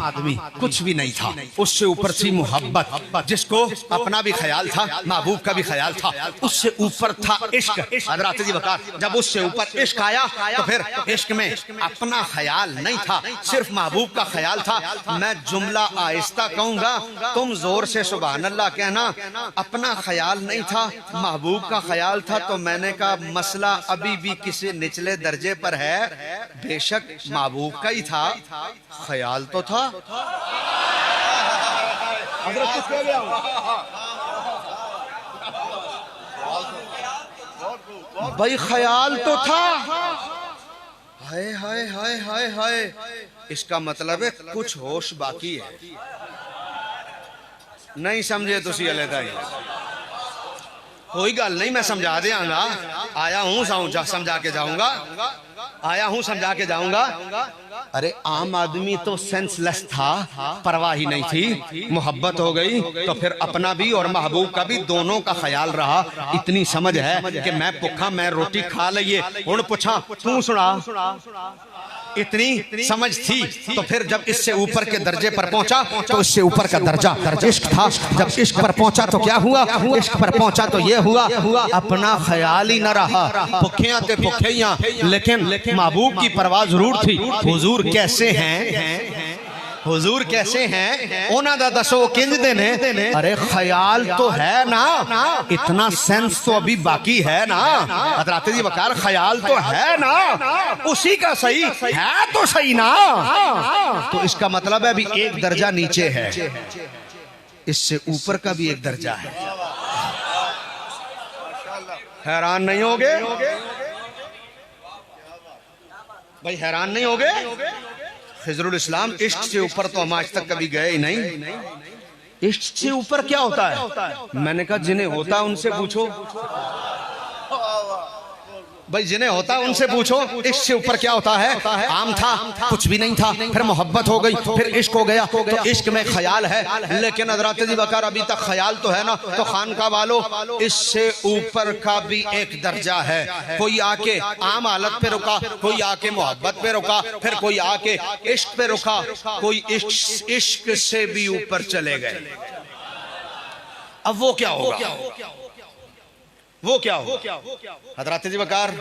कुछ भी नहीं था, उससे ऊपर थी मोहब्बत, जिसको अपना भी ख्याल था, महबूब का भी ख्याल था। उससे ऊपर था इश्क। हजरत जी वकार जब उससे ऊपर इश्क आया तो फिर इश्क में अपना ख्याल नहीं था, सिर्फ महबूब का ख्याल था। मैं जुमला आहिस्ता कहूंगा, तुम जोर से सुभान अल्लाह कहना। अपना ख्याल नहीं था, महबूब का ख्याल था। तो मैंने कहा मसला अभी भी किसी निचले दर्जे पर है, बेशक महबूब का ही था, ख्याल तो था। भाई ख्याल तो था। हाय हाय हाय हाय हाय, इसका मतलब है कुछ होश बाकी है। नहीं समझे तुसी अलग कोई गल नहीं, मैं समझा देंगा। आया हूं समझा के जाऊंगा, आया हूं समझा के जाऊंगा। अरे आम आदमी तो सेंसलेस था, परवाह ही नहीं थी। मोहब्बत हो गई तो फिर अपना भी और महबूब का भी दोनों का ख्याल रहा। इतनी समझ है कि मैं भुखा, मैं रोटी खा लइए, हुण पूछा तू सुना। इतनी समझ थी। तो फिर जब इससे ऊपर के दर्जे पर पहुंचा तो इससे ऊपर का दर्जा इश्क था। जब इश्क पर पहुंचा तो क्या हुआ, इश्क पर पहुंचा तो ये हुआ, अपना ख्याल ही न रहा। भुखियां ते भुखियां, लेकिन महबूब की परवाह जरूर थी। हुजूर कैसे हैं, हुजूर कैसे हैं, उन्हां दा दसो किंज दे ने। अरे ख्याल तो है ना, इतना सेंस तो अभी बाकी है ना। हजरत जी वकार ख्याल तो है ना, उसी का सही है तो सही ना। तो इसका मतलब है अभी एक दर्जा नीचे है, इससे ऊपर का भी एक दर्जा है। हैरान नहीं होगे भाई, हैरान नहीं होगे। खिजरुल इस्लाम इश्क से ऊपर तो हम आज तक कभी गए ही नहीं। इश्क से ऊपर क्या होता है? मैंने कहा जिन्हें होता है उनसे पूछो। भाई जिन्हें होता है उनसे पूछो इससे ऊपर क्या होता है। आम था, कुछ भी नहीं था, फिर मोहब्बत हो गई, फिर इश्क हो गया, तो इश्क में ख्याल है। लेकिन हज़रत जी बकर अभी तक ख्याल तो है ना। तो खानका वालों, इससे ऊपर का भी एक दर्जा है। कोई आके आम हालत पे रुका, कोई आके मोहब्बत पे रुका, फिर कोई आके इश्क पे रुका, कोई इश्क से भी ऊपर चले गए। अब वो क्या होगा, वो क्या हो। हज़रत जी बकर,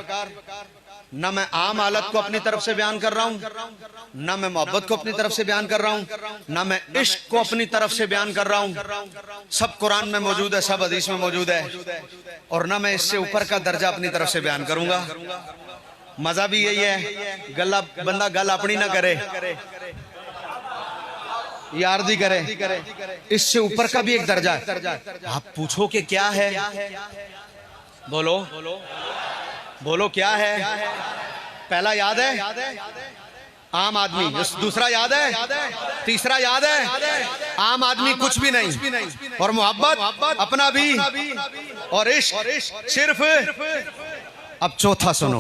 न मैं आम हालत को अपनी तरफ से बयान कर रहा हूं, न मैं मोहब्बत को अपनी तरफ से बयान कर रहा हूं, न मैं इश्क को अपनी तरफ से बयान कर रहा हूं। सब कुरान में मौजूद है, सब हदीस में मौजूद है। और न मैं इससे ऊपर का दर्जा अपनी तरफ से बयान करूंगा। मजा भी यही है, गला बंदा गल अपनी ना करे, यार दी करे। इससे ऊपर का भी एक दर्जा है। आप पूछो कि क्या है, बोलो बोलो क्या है। पहला याद है आम आदमी, दूसरा याद है, तीसरा याद है आम आदमी कुछ भी नहीं, और मोहब्बत अपना भी, और इश्क सिर्फ। अब चौथा सुनो,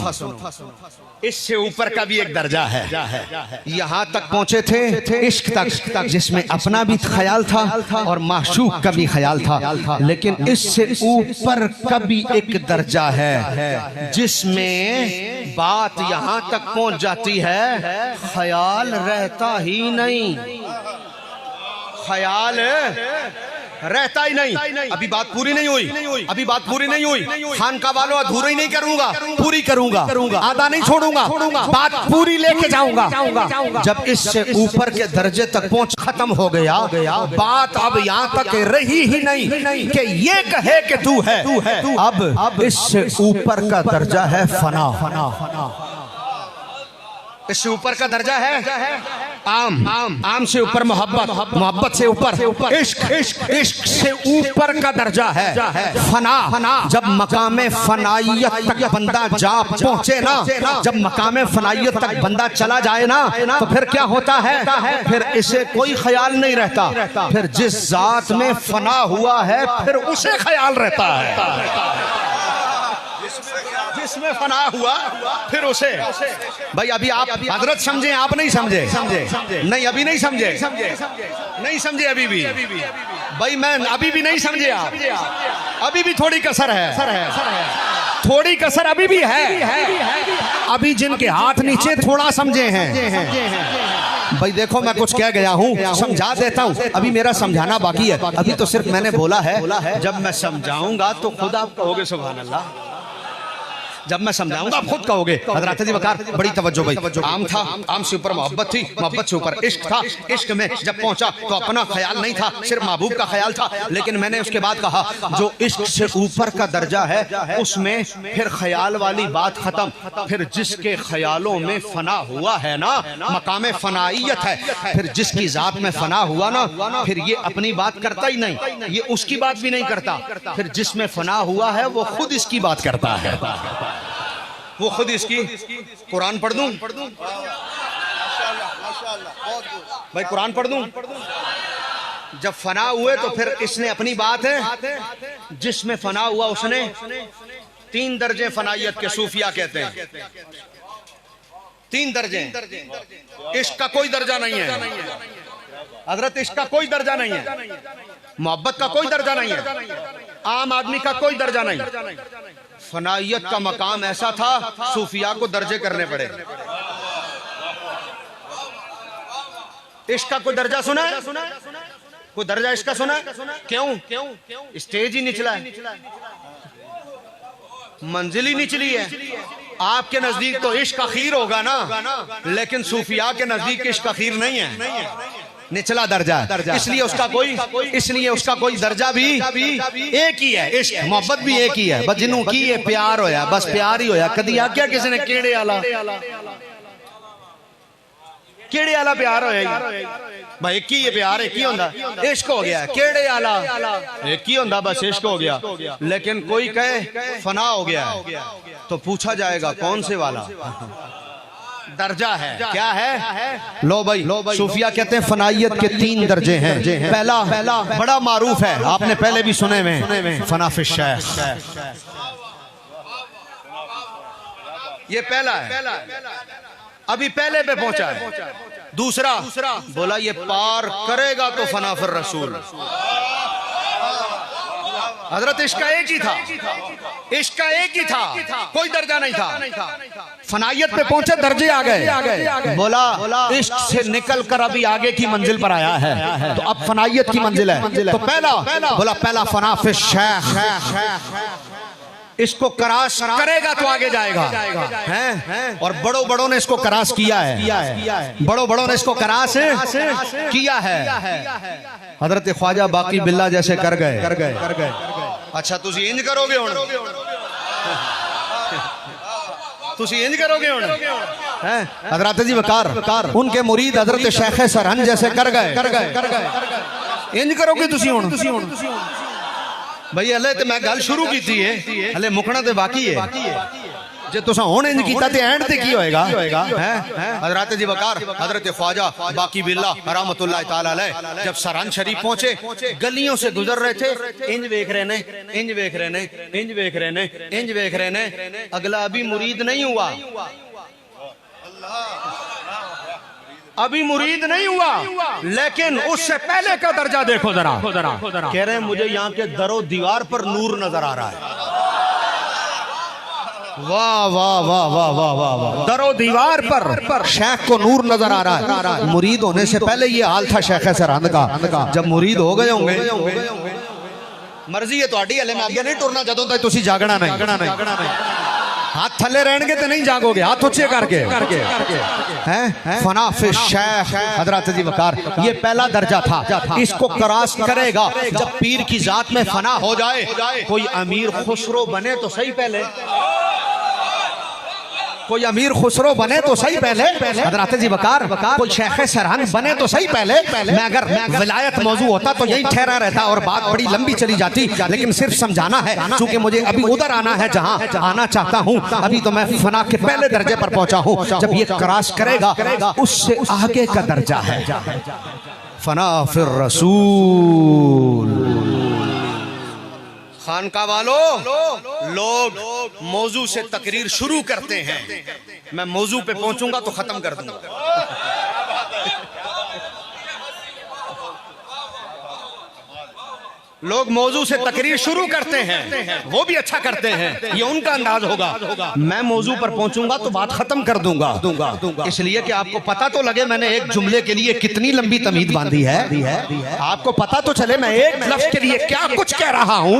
इससे ऊपर का भी एक दर्जा है। यहां तक पहुंचे थे इश्क तक, जिसमें अपना भी ख्याल था और माशूक का भी ख्याल था। लेकिन इससे ऊपर का भी एक दर्जा है, जिसमें बात यहां तक पहुंच जाती है, ख्याल रहता ही नहीं, ख्याल रहता ही नहीं। अभी बात पूरी नहीं हुई, अभी बात पूरी नहीं हुई। खानका वालों, अधूरा ही नहीं करूंगा, पूरी करूंगा, आधा नहीं छोड़ूंगा, बात पूरी लेके जाऊंगा। जब इससे ऊपर के दर्जे तक पहुंच खत्म हो गया, बात अब यहां तक रही ही नहीं कि ये कहे कि तू है। अब इससे ऊपर का दर्जा है फना। इससे ऊपर का दर्जा है आम से ऊपर मोहब्बत, मोहब्बत से ऊपर इश्क से ऊपर का दर्जा है फना। जब मकामे फनाइयत तक बंदा जा पहुंचे ना, जब मकामे फनाइयत तक बंदा चला जाए ना, तो फिर क्या होता है, फिर इसे कोई ख्याल नहीं रहता। फिर जिस जात में फना हुआ है, फिर उसे ख्याल रहता है। जिसमें फना हुआ फिर उसे। भाई अभी आप हजरत समझे, आप नहीं समझे, नहीं अभी नहीं समझे, नहीं समझे अभी भी। भाई मैं अभी भी नहीं समझे आप, अभी भी थोड़ी कसर है, थोड़ी कसर अभी भी है। अभी जिनके हाथ नीचे थोड़ा समझे हैं। भाई देखो, मैं कुछ कह गया हूँ, समझा देता हूँ, अभी मेरा समझाना बाकी है। अभी तो सिर्फ मैंने बोला है, जब मैं समझाऊंगा तो खुद आप कहोगे सुभान अल्लाह। जब मैं समझाऊंगा आप खुद कहोगे। हज़रत जी बकर, बड़ी तवज्जो भाई। आम था, आम से ऊपर मोहब्बत थी, मोहब्बत से ऊपर इश्क था। इश्क में जब पहुंचा तो अपना ख्याल नहीं था, सिर्फ महबूब का ख्याल था। लेकिन मैंने उसके बाद कहा, जो इश्क से ऊपर का दर्जा है, उसमें फिर ख्याल वाली बात खत्म। फिर जिसके ख्यालों में फना हुआ है ना, मकामे फनाइयत है, फिर जिसकी जात में फना हुआ ना, फिर ये अपनी बात करता ही नहीं, ये उसकी बात भी नहीं करता। फिर जिसमें फना हुआ है वो खुद इसकी बात करता है, वो खुद इसकी। कुरान पढ़ दूं भाई, कुरान पढ़ दूं। जब फना हुए तो फिर इसने अपनी बात है, जिसमें फना हुआ उसने। 3 दर्जे फनाइयत के सूफिया कहते हैं, 3 दर्जे। इश्क का कोई दर्जा नहीं है हजरत, इश्क का कोई दर्जा नहीं है, मोहब्बत का कोई दर्जा नहीं है, आम आदमी का कोई दर्जा नहीं। फनाइयत का मकाम ऐसा था, सूफिया को दर्जे करने पड़े। इश्क का कोई दर्जा सुना है? कोई दर्जा इश्क का सुना है? क्यों? स्टेज ही निचला है, मंजिल ही निचली है। आपके नजदीक तो इश्क अखीर होगा ना, लेकिन सूफिया के नजदीक इश्क अखीर नहीं है, निचला दर्जा है। इसलिए उसका कोई दर्जा भी एक ही है। इश्क मोहब्बत भी एक ही है, बस जिन्हों की ये प्यार होया, बस प्यार ही होया। कदी आख्या किसी ने केड़े आला प्यार होया भाई, एक ही ये प्यार, एक ही होंदा, इश्क हो गया। केड़े आला एक ही होंदा, बस इश्क हो गया। लेकिन कोई कहे फना हो गया है, तो पूछा जाएगा कौन से वाला दर्जा है, क्या है? लो भाई, सूफिया कहते हैं फनाइयत के 3 दर्जे हैं। पहला बड़ा मारूफ है, आपने पहले भी सुने में, फनाफिश है। ये पहला है, अभी पहले पे पहुंचा है। दूसरा बोला ये पार करेगा तो फना फिर रसूल। हजरत इसका एक ही था, इसका एक ही था, कोई दर्जा नहीं था। फनायत पे पहुंचे, दर्जे आ गए। बोला इश्क से निकल कर अभी आगे की मंजिल पर आया है, तो अब फनायत की मंजिल है। तो पहला बोला पहला फना फिर शेख, इसको कराश करेगा तो आगे जाएगा हैं। और बड़ों बड़ों ने इसको कराश किया है, बड़ों बड़ों ने इसको कराश किया है। हजरत ख्वाजा बाकी बिल्ला जैसे कर गए। अच्छा तुसी इंज करोगे हुण, तुसी इंज करोगे हुण हैं। हजरत जी वकार उनके मुरीद हजरत शेख सरहन जैसे कर गए। इंज करोगे तुसी हुण भाई हले तो मैं गल शुरू की थी, हले मुकना तो बाकी है। जे तुसा हुण इंज कीता ते एंड ते की होएगा हैं। हजरत जी वकार हजरत ख्वाजा बाकी बिल्ला रहमतुल्लाह ताला अलैह जब सरहन शरीफ पहुंचे, गलियों से गुजर रहे थे, इंज देख रहे ने, इंज देख रहे ने, इंज देख रहे ने, इंज देख रहे ने। अगला अभी मुरीद नहीं हुआ, अभी मुरीद नहीं हुआ, लेकिन उससे पहले का दर्जा देखो जरा। कह रहे हैं मुझे यहाँ के दरो दीवार पर नूर नजर आ रहा है। वाह वाह वाह वाह वाह वाह वाह। दरो दीवार पर शेख को नूर नजर आ रहा है। मुरीद होने से पहले ये हाल था शेख सरहंद का। जब मुरीद हो गए होंगे, मर्जी है तुम्हारी, हले मैं आगे नहीं टुरना जदों तक तुसी जागना नहीं। हाथ थले रहने तो नहीं जागोगे, हाथ ऊंचे करके हैं। फना फिर शेख हजरत जी वकार, ये पहला दर्जा था। इसको क्रॉस करेगा जब पीर की जात में फना हो जाए। कोई अमीर खुसरो बने तो सही पहले, कोई अमीर खुसरो बने तो सही पहले, हजरत जी वकार कोई शेख सरहन बने तो सही पहले। मैं अगर विलायत मौजू होता तो यही ठहरा रहता और बात बड़ी लंबी चली जाती, लेकिन सिर्फ समझाना है क्योंकि मुझे अभी उधर आना है जहां आना चाहता हूं। अभी तो मैं फना के पहले दर्जे पर पहुंचा हूं। जब ये क्रॉस करेगा उससे आगे का दर्जा है फना फिर रसूल। खानका वालों, लोग मौजू से तकरीर शुरू करते हैं, मैं मौजू पे पहुंचूंगा तो खत्म कर दूंगा। लोग मौजू से तकरीर शुरू करते हैं, वो भी अच्छा करते हैं, ये उनका अंदाज होगा। मैं मौजू पर पहुंचूंगा तो बात खत्म कर दूंगा। इसलिए कि आपको पता तो लगे मैंने एक जुमले के लिए कितनी लंबी तमीद बांधी है। आपको पता तो चले मैं एक लफ्ज के लिए क्या कुछ कह रहा हूं।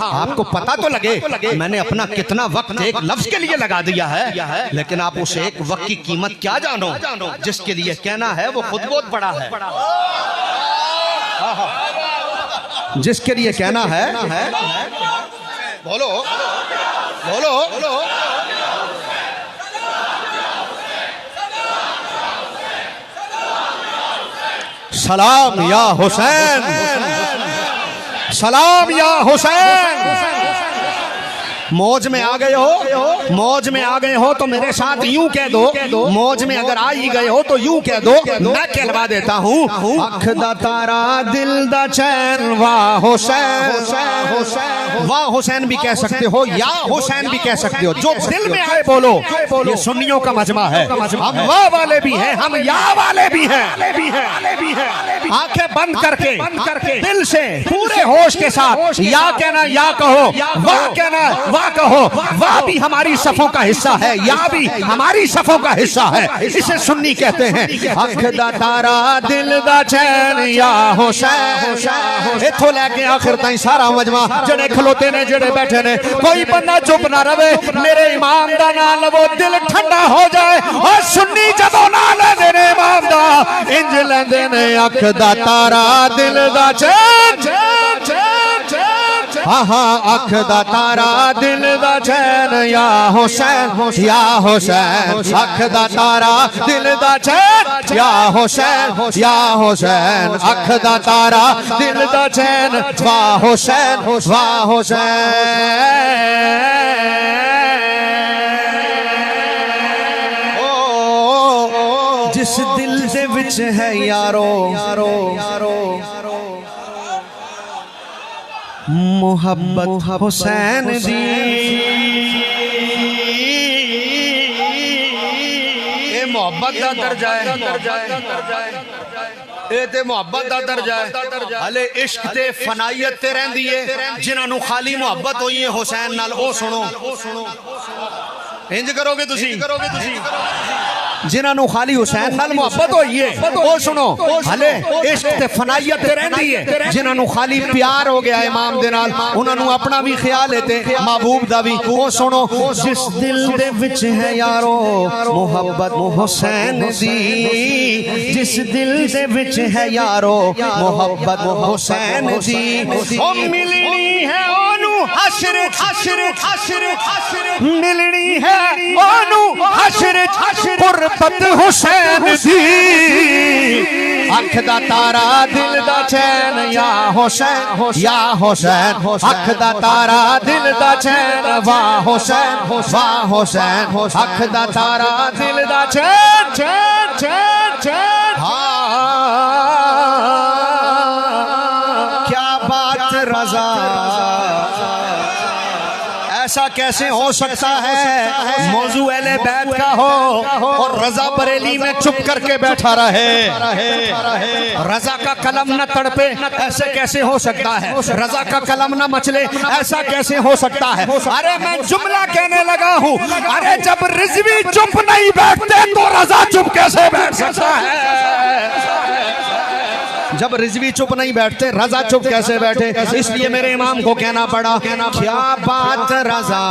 आपको पता तो लगे मैंने अपना कितना वक्त एक लफ्ज के लिए लगा दिया है। लेकिन आप उस एक वक्त की कीमत क्या जानो जिसके लिए कहना है वो खुद बहुत बड़ा है। जिसके लिए कहना है बोलो बोलो बोलो। सलाम या हुसैन, सलाम या हुसैन। मौज में आ गए हो, मौज में आ गए हो तो मेरे साथ यूं कह दो। मौज में अगर आ ही गए हो तो यूं कह दो। मैं कहलवा देता हूं, अख दा तारा दिल दा चैन, वाह हुसैन, वाह हुसैन भी कह सकते हो, या हुसैन भी कह सकते हो, जो दिल में आए बोलो। ये सुन्नियों का मजमा है, हम वाह वाले भी हैं, हम या वाले भी हैं। आंखें बंद करके दिल से पूरे होश के साथ या कहना या कहो, वाह कहना वाह कहो। वाह भी हमारी सफों का हिस्सा है, या भी हमारी सफों का हिस्सा है। इसे सुन्नी कहते हैं। अख दा तारा दिल दा चैन, या हुसैन। इथों लेके आखिर ताईं सारा मजमा जेड़े खलोते ने जेड़े बैठे ने, कोई बंदा चुप ना रवे। मेरे इमाम दा नाम लवो, दिल ठंडा हो जाए। और सुन्नी जदों ना लेंदे ने इमाम दा, इंज लेंदे ने अख दा तारा दिल दा चैन। हाँ हाँ, अख दा तारा दिल दा चैन, या हुसैन, या हुसैन। अख दा तारा दिल दा चैन, या हुसैन, या हुसैन। अख दा तारा दिल दा चैन, वाह हुसैन, वाह हुसैन। जिस दिल दे विच है यारो मोहब्बत हुसैन दी, मोहब्बत दा दर्जा है, ए ते मोहब्बत दा दर्जा है। हले इश्क ते फनाइयत ते रहंदी है, जिन्हां नू खाली मोहब्बत होई है हुसैन नाल, ओ सुनो इंज करोगे तुसी, जिन्हां नू खाली हुसैन नाल मोहब्बत होई है, ओ सुनो हले इश्क ते फनाइयत ते रहंदी है, जिन्हां नू खाली प्यार हो गया इमाम दे नाल, उन्हां नू अपना भी ख्याल है ते महबूब दा भी। ओ सुनो जिस दिल दे विच है यारो मोहब्बत हुसैन दी, जिस दिल दे विच है यारो मोहब्बत हुसैन दी, ओ मिलनी है ओनू हशर हशर हशर हशर, मिलनी है ओनू हशर हशर गुरबत हुसैन दी। अख दा तारा दिल दा चैन या हुसैन या हुसैन, अख दा तारा दिल दा चैन वाह हुसैन वाह हुसैन, अख दा तारा दिल दा चैन चैन चैन चैन। क्या बात रज़ा, ऐसा कैसे हो सकता है मौजू अहले बैत का हो और रजा बरेली में चुप करके बैठा रहे, रजा का कलम न तड़पे, ऐसे कैसे हो सकता है? रजा का कलम न मचले, ऐसा कैसे हो सकता है? अरे मैं जुमला कहने लगा हूँ, अरे जब रिजवी चुप नहीं बैठते तो रजा चुप कैसे बैठ सकता है? जब रिजवी चुप नहीं बैठते रजा चुप कैसे बैठे? इसलिए मेरे इमाम को कहना पड़ा, क्या बात रजा,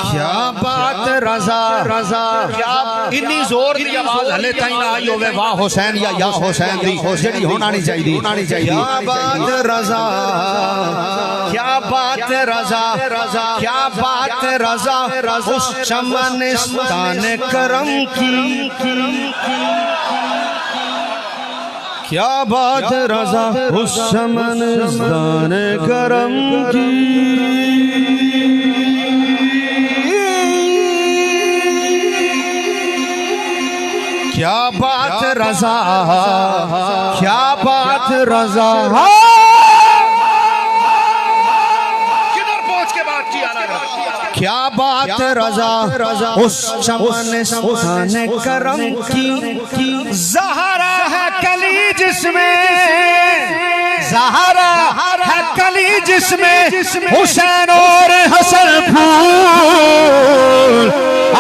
क्या बात रजा रजा, क्या इतनी जोर दी आवाज हले ताई ना आई होवे वाह हुसैन या हुसैन दी, जेड़ी होना नहीं चाहिए। क्या बात रजा, क्या बात रजा रजा, क्या बात रजा उस चमनिस्तान करम की, क्या बात रजा उस चमनिस्तान करम की। क्या बात रजा, क्या बात रजा, किधर पहुंच के बात किया ना, क्या बात रजा उस चमनिस्तान करम की। ज़हरा है कली जिसमें, ज़हरा है कली जिसमें हुसैन और हसन फूल,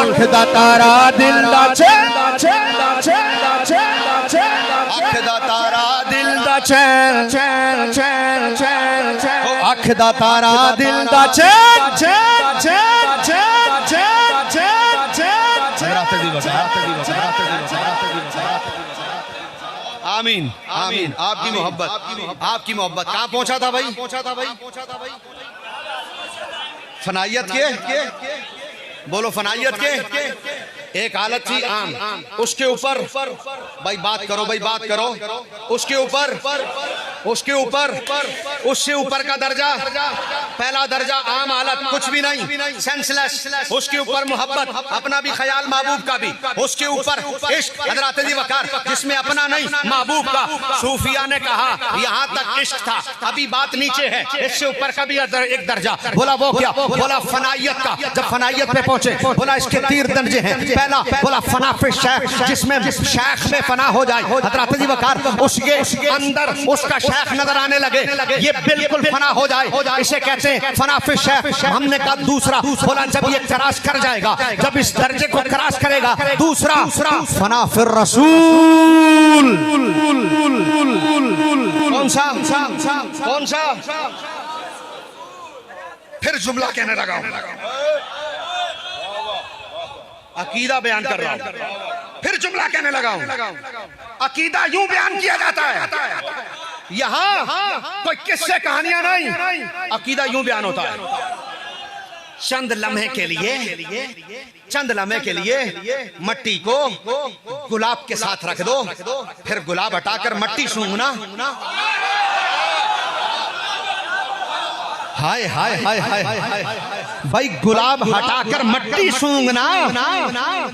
अख दा तारा दिल दा चैन, अख दा तारा दिल दा चैन चैन चैन चैन, अख दा तारा दिल दा चैन चैन चैन चैन चैन चैन चैन। आमीन आमीन। आपकी मोहब्बत, आपकी मोहब्बत कहाँ पहुंचा था भाई? फनाइयत के, बोलो फनाइयत के। एक हालत थी आम, उसके ऊपर भाई बात करो, भाई बात करो, उसके ऊपर उससे ऊपर का दर्जा, पहला दर्जा आम हालत कुछ भी नहीं, सेंसलेस, उसके ऊपर मोहब्बत, अपना भी ख्याल महबूब का भी, उसके ऊपर इश्क हज़रत अली वकार जिसमें अपना नहीं महबूब का। सूफिया ने कहा यहाँ तक इश्क था, अभी बात नीचे है, इससे ऊपर का भी एक दर्जा। बोला वो क्या? बोला फनाइयत का। जब फनाइयत पे पहुंचे बोला इसके 3 दर्जे हैं। पहला बोला फना फिर शेख, जिसमें शेख में फना हो जाए, हज़रत अली वकार उसके अंदर उसका शेख नजर आने लगे, ये बिल्कुल फना हो जाए, इसे कहते हैं फना फिर शेख। हमने कहा दूसरा, बोला जब ये क्रॉस कर जाएगा, जब इस दर्जे को क्रॉस करेगा, दूसरा फना फिर रसूल। कौन सा? कौन सा? फिर जुमला कहने लगा, अकीदा बयान कर रहा हूं, फिर जुमला कहने लगा हूं। अकीदा यूं बयान किया जाता है, यहां कोई किस्से कहानियां नहीं, अकीदा यूं बयान होता है। चंद लम्हे के लिए, चंद लम्हे के लिए मट्टी को गुलाब के साथ रख दो, फिर गुलाब हटाकर मट्टी सूंघना। हाय हाय हाय हाय हाय भाई, गुलाब हटाकर मट्टी सूंघना,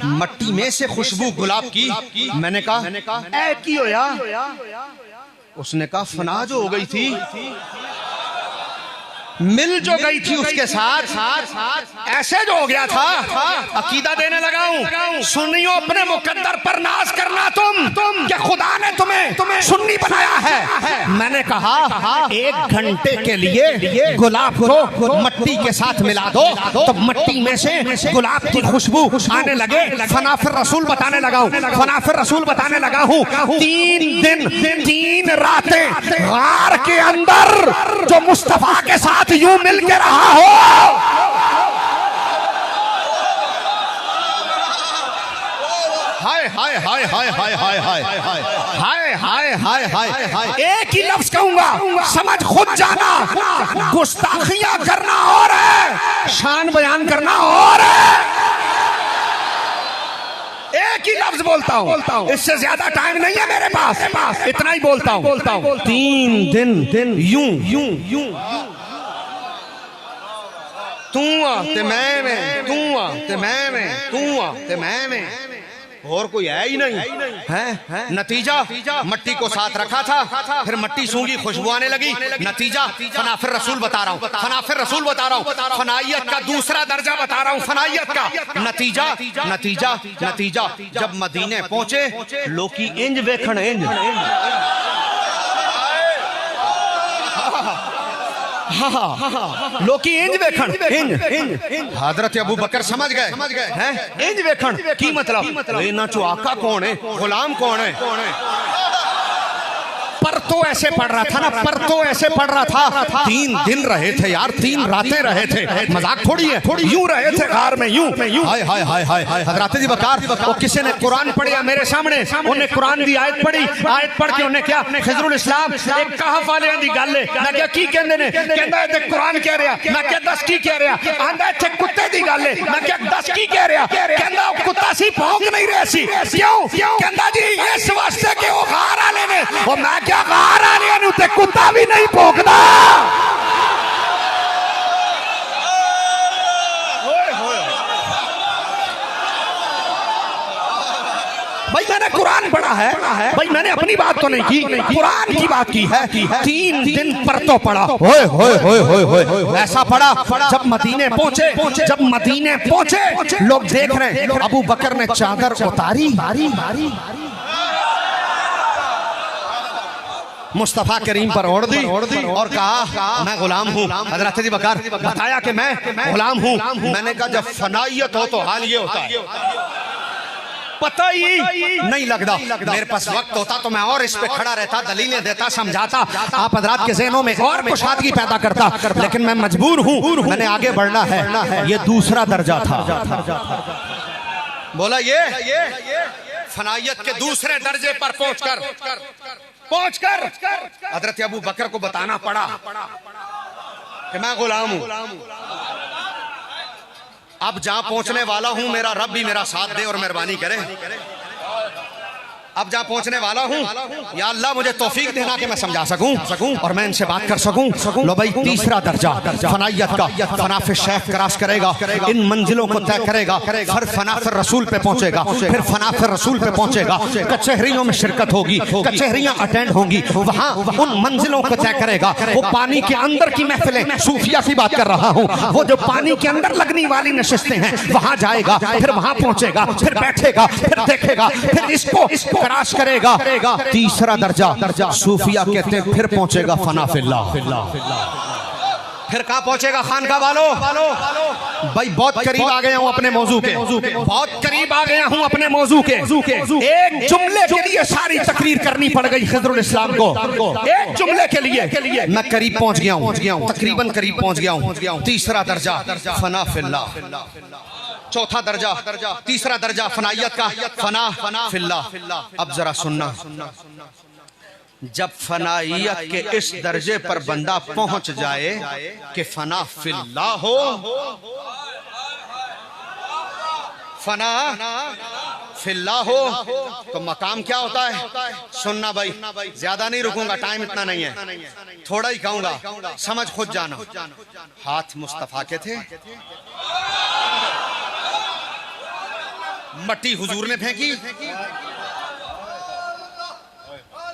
मट्टी में से खुशबू गुलाब की। मैंने कहा ऐ की होया? उसने कहा फना जो हो गई थी, मिल जो गई थी उसके साथ ऐसे जो हो गया था अकीदा देने लगा हूं। सुन्नियों अपने मुकद्दर पर नाज करना तुम क्या खुदा ने तुम्हें सुन्नी बनाया है। मैंने कहा 1 घंटे के लिए गुलाब को मट्टी के साथ मिला दो तो मट्टी में से गुलाब की खुशबू आने लगे। फनाफिर रसूल बताने लगा हूं, फनाफिर रसूल बताने लगा हूं 3 दिन 3 रातें गार के अंदर जो मुस्तफा के साथ यूं मिल के रहा हो। हाय हाय हाय हाय हाय हाय हाय हाय हाय हाय हाय हाय एक ही लफ्ज कहूंगा, समझ खुद जाना। गुस्ताखियां करना और है, शान बयान करना और है। एक ही लफ्ज बोलता हूं, इससे ज्यादा टाइम नहीं है मेरे पास, इतना ही बोलता हूं। 3 दिन यूं तू ते मैं तू ते मैं और कोई है ही नहीं है। नतीजा मट्टी को साथ रखा था, फिर मट्टी सूंघी, खुशबू आने लगी। नतीजा फनाफिर रसूल बता रहा हूँ, फनाफिर रसूल बता रहा हूँ, फनाइयत का दूसरा दर्जा बता रहा हूँ, फनाइयत का नतीजा जब मदीने पहुंचे लोकी इंज वेखण इंज लोकी इंज वेखण इंज। हजरत अबू बकर समझ गए हैं इंज वेखण की मतलब इन्हां चो आका कौन है, गुलाम कौन है। पर तो ऐसे पढ़ रहा था ना, पर तो ऐसे पढ़ रहा था। 3 दिन रहे थे यार, 3 रातें रहे थे, मजाक थोड़ी है, यूं रहे थे गार में यूं। हाय हाय हाय हाय हाय हजरत जी बकार वो किसी ने कुरान पढ़िया मेरे सामने, उन्हें कुरान दी आयत पढ़ी, आयत पढ़ के उन्हें क्या खिजरुल इस्लाम एक कहफ वाले दी गल है। मैं क्या की कहंदे ने, कहंदा है कुरान कह रहा, मैं क्या 10 की कह रहा, आंदा इत्थे कुत्ते दी गल है, मैं क्या 10 की कह रहा, कहंदा कुत्ता सी भौंक नहीं रहा सी, क्यों कहंदा जी इस वास्ते कि वो गार वाले ने, और मैं क्या गार वाले नु ते कुत्ता भी नहीं भौंकदा। भाई मैंने कुरान पढ़ा है, भाई मैंने अपनी बात तो नहीं की, कुरान की बात की है। 3 दिन पर तो पढ़ा, होए होए होए होए होए ऐसा पढ़ा। जब मदीने पहुंचे लोग देख रहे हैं, अबू बकर ने चादर उतारी, मुस्तफा करीम पर ओढ़ दी और कहा मैं गुलाम हूँ। हजरत जी बकार बताया कि मैं गुलाम हूँ। मैंने कहा जब फनाइयत हो तो हाल ये होता है, पता ही नहीं लगता। मेरे पास वक्त होता तो मैं और इस पे खड़ा रहता, दलीलें देता, समझाता, आप हजरात के ज़हनों में और कुशादगी पैदा करता, लेकिन मैं मजबूर हूँ, मैंने आगे बढ़ना है। ये दूसरा दर्जा था। बोला ये फनाइयत के दूसरे दर्जे पर पहुंचकर हजरत अबू बकर को बताना पड़ा कि मैं गुलाम हूं। अब जहां पहुंचने वाला हूं मेरा रब भी मेरा साथ दे और मेहरबानी करे। अब जहां पहुंचने वाला हूं, या अल्लाह मुझे तौफीक देना कि मैं समझा सकूं और मैं इनसे बात कर सकूं। लो भाई तीसरा दर्जा फनाइयत का, फनाफे शेख क्रॉस करेगा, इन मंजिलों को तय करेगा, फिर फनाफे रसूल पे पहुंचेगा, फिर फनाफे रसूल पे पहुंचेगा, कचहरियों में शिरकत होगी, कचहरियां अटेंड होंगी, वहां उन मंजिलों को तय करेगा। वो पानी के अंदर की महफिलें, सूफिया की बात कर रहा हूं, वो जो पानी के अंदर लगने वाली नशिस्तें हैं वहां जाएगा, फिर वहां पहुंचेगा, फिर बैठेगा, फिर देखेगा, फिर इसको क्रॉस करेगा। तीसरा दर्जा सूफिया कहते हैं, फिर पहुंचेगा फनाफिल्ला। फिर कहां पहुंचेगा खानका वालों? भाई बहुत करीब आ गया हूं अपने मौजू के, बहुत करीब आ गया हूं अपने मौजू के। एक जुमले के लिए सारी तकरीर करनी पड़ गई खिजरुल इस्लाम को, एक जुमले के लिए मैं करीब पहुंच गया हूं, तकरीबन करीब पहुंच गया हूं। तीसरा दर्जा फनाफिल्ला, चौथा दर्जा, तीसरा दर्जा फनाइयत का फना फिल्ला। अब जरा सुनना, जब फनाइयत के इस दर्जे पर बंदा पहुंच जाए कि फना फिल्ला हो, फना फिल्ला हो, तो मकाम क्या होता है? सुनना भाई, ज्यादा नहीं रुकूंगा, टाइम इतना नहीं है, थोड़ा ही कहूंगा, समझ खुद जाना। हाथ मुस्तफा के थे, मट्टी हुजूर ने फेंकी,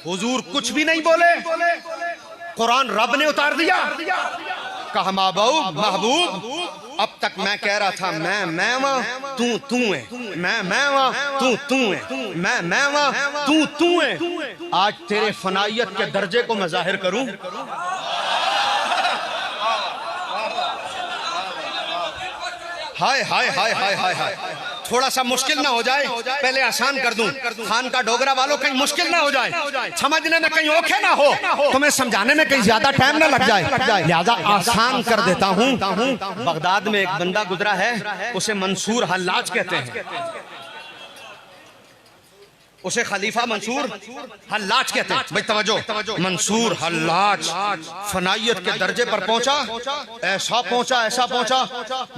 हुजूर कुछ भी नहीं बोले, कुरान रब ने उतार दिया, कहा महबूब महबूब, अब तक मैं कह रहा था मैं वहां तू है, मैं वहां तू है, मैं वहां तू है। आज तेरे फनाइयत के दर्जे को मैं जाहिर करूं। हाय हाय हाय हाय हाय हाय, थोड़ा सा मुश्किल ना हो जाए, पहले आसान कर दूं। खान का डोगरा वालों कहीं मुश्किल ना हो जाए, समझने में कहीं ओखे ना हो, तुम्हें समझाने में कहीं ज्यादा टाइम ना लग जाए, लिहाजा आसान कर देता हूं। बगदाद में एक बंदा गुजरा है, उसे मंसूर हल्लाज कहते हैं, उसे खलीफा मंसूर हल्लाज कहते हैं। भाई तवज्जो, मंसूर हल्लाज फनाइयत के दर्जे पर पहुंचा, ऐसा पहुंचा,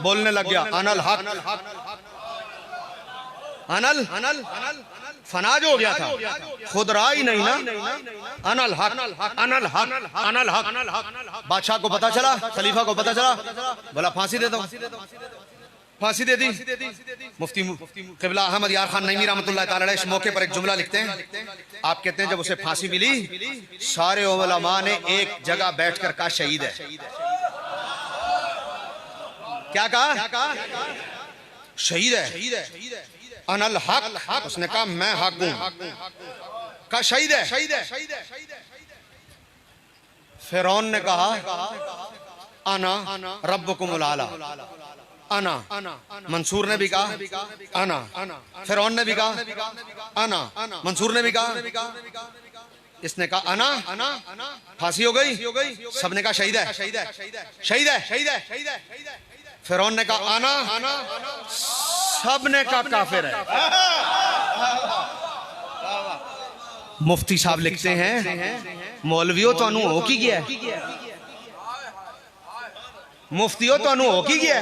बोलने लग गया अनल हक, अनल फनाज हो गया था, खुद राय नहीं ना, अनल हक, अनल हक, अनल हक। बादशाह को पता चला, खलीफा को पता चला, बोला फांसी दे दो, फांसी दे दी। मुफ्ती क़िबला अहमद यार खान नईमी रहमतुल्लाह तआला अलैह इस मौके पर एक जुमला लिखते हैं। आप कहते हैं जब उसे फांसी मिली, सारे उलमा ने एक जगह बैठकर कहा शहीद है। क्या कहा? शहीद है। अनल हक, उसने कहा मैं हक हूं, कहा शहीद है। फिरौन ने कहा अना रब्बुकुमुल आला, अना। मंसूर ने भी कहा अना, फिरौन ने भी कहा अना, मंसूर ने भी कहा, इसने कहा अना, फांसी हो गई, सबने कहा शहीद है, शहीद है। फिरौन ने कहा अना, सबने कहा काफिर है। मुफ्ती साहब लिखते हैं मौलवियों तो अनु हो की गया, मुफ्तियों तो अनु हो की गया,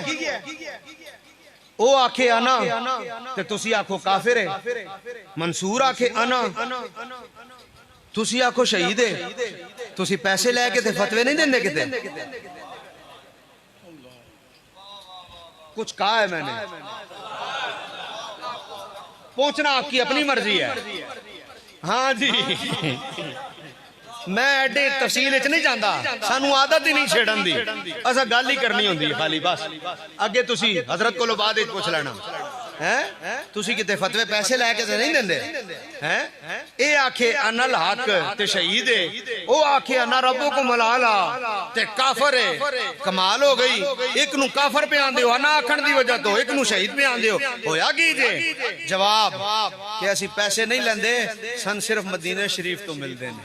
ओ आखे अना ते तुसी आखो काफिर है, मंसूर आखे अना तुसी आखो शहीद है। तुसी पैसे लेके ते फतवे नहीं देंदे किते, कुछ कहा है मैंने, पहुंचना आपकी अपनी मर्जी है। हाँ जी, मैं एडे तफसील च नहीं जाता, सानू आदत ही नहीं छेड़न दी, असा गल ही करनी होंदी खाली बस। अगे तुसी हजरत को बाद विच पुछ लेना है, तुसी किते फतवे पैसे लैके ते नहीं देंदे हैं। ए आखे अनल हक ते शहीद है, ओ आखे अना रब्बुकुमुल आला ते काफिर है। कमाल हो गई, एक नु काफिर पे आंदे हो अना आखण दी वजह तो, एक नु शहीद पे आंदे हो, होया की जे? जवाब कि असी पैसे नहीं लेंदे, सन सिर्फ मदीने शरीफ तो मिलदे ने,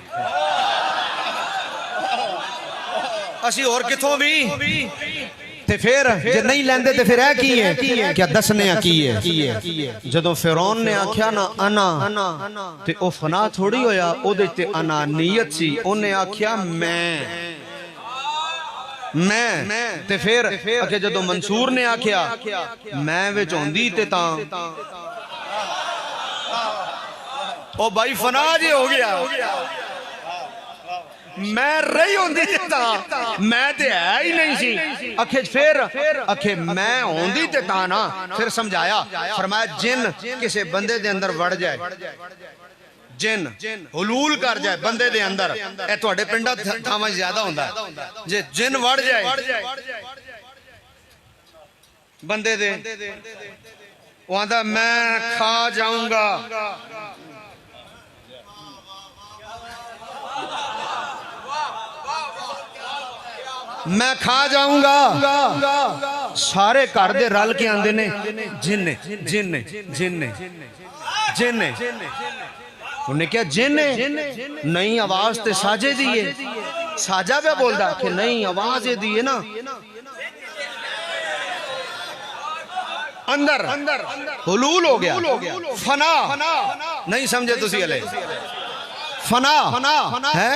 असी और किथों भी। ते फिर जे नहीं लेंदे ते फिर की है, क्या दसने की है। जदों फिरौन ने आख्या ना अना ते ओ फना थोड़ी होया, ओदे ते अनानियत सी, ओने आख्या मैं ते फिर अगे जदों मंसूर ने आख्या मैं विच होंदी ते तां ओ भाई फना जे हो गया, मैं रही होंदी ता मैं ते है ही नहीं सी। अखे फिर अखे मैं होंदी ते ता ना, फिर समझाया, फरमाया जिन किसी बंदे दे अंदर वड़ जाए, जिन हुलूल कर जाए बंदे दे अंदर, ए तुहाडे पिंडां थावां ज्यादा हुंदा है, जे जिन वड़ जाए बंदे दे, वो आंदा मैं खा जाऊंगा, मैं खा जाऊंगा। सारे घर दे रल के आंदे ने जिन जिन जिन जिन, उन्हें क्या जिन नहीं, आवाज ते साजे दी है, साजा पे बोलता कि नहीं आवाज दी है ना, अंदर हुलूल हो गया, फना नहीं समझे तुसी हले, फना है।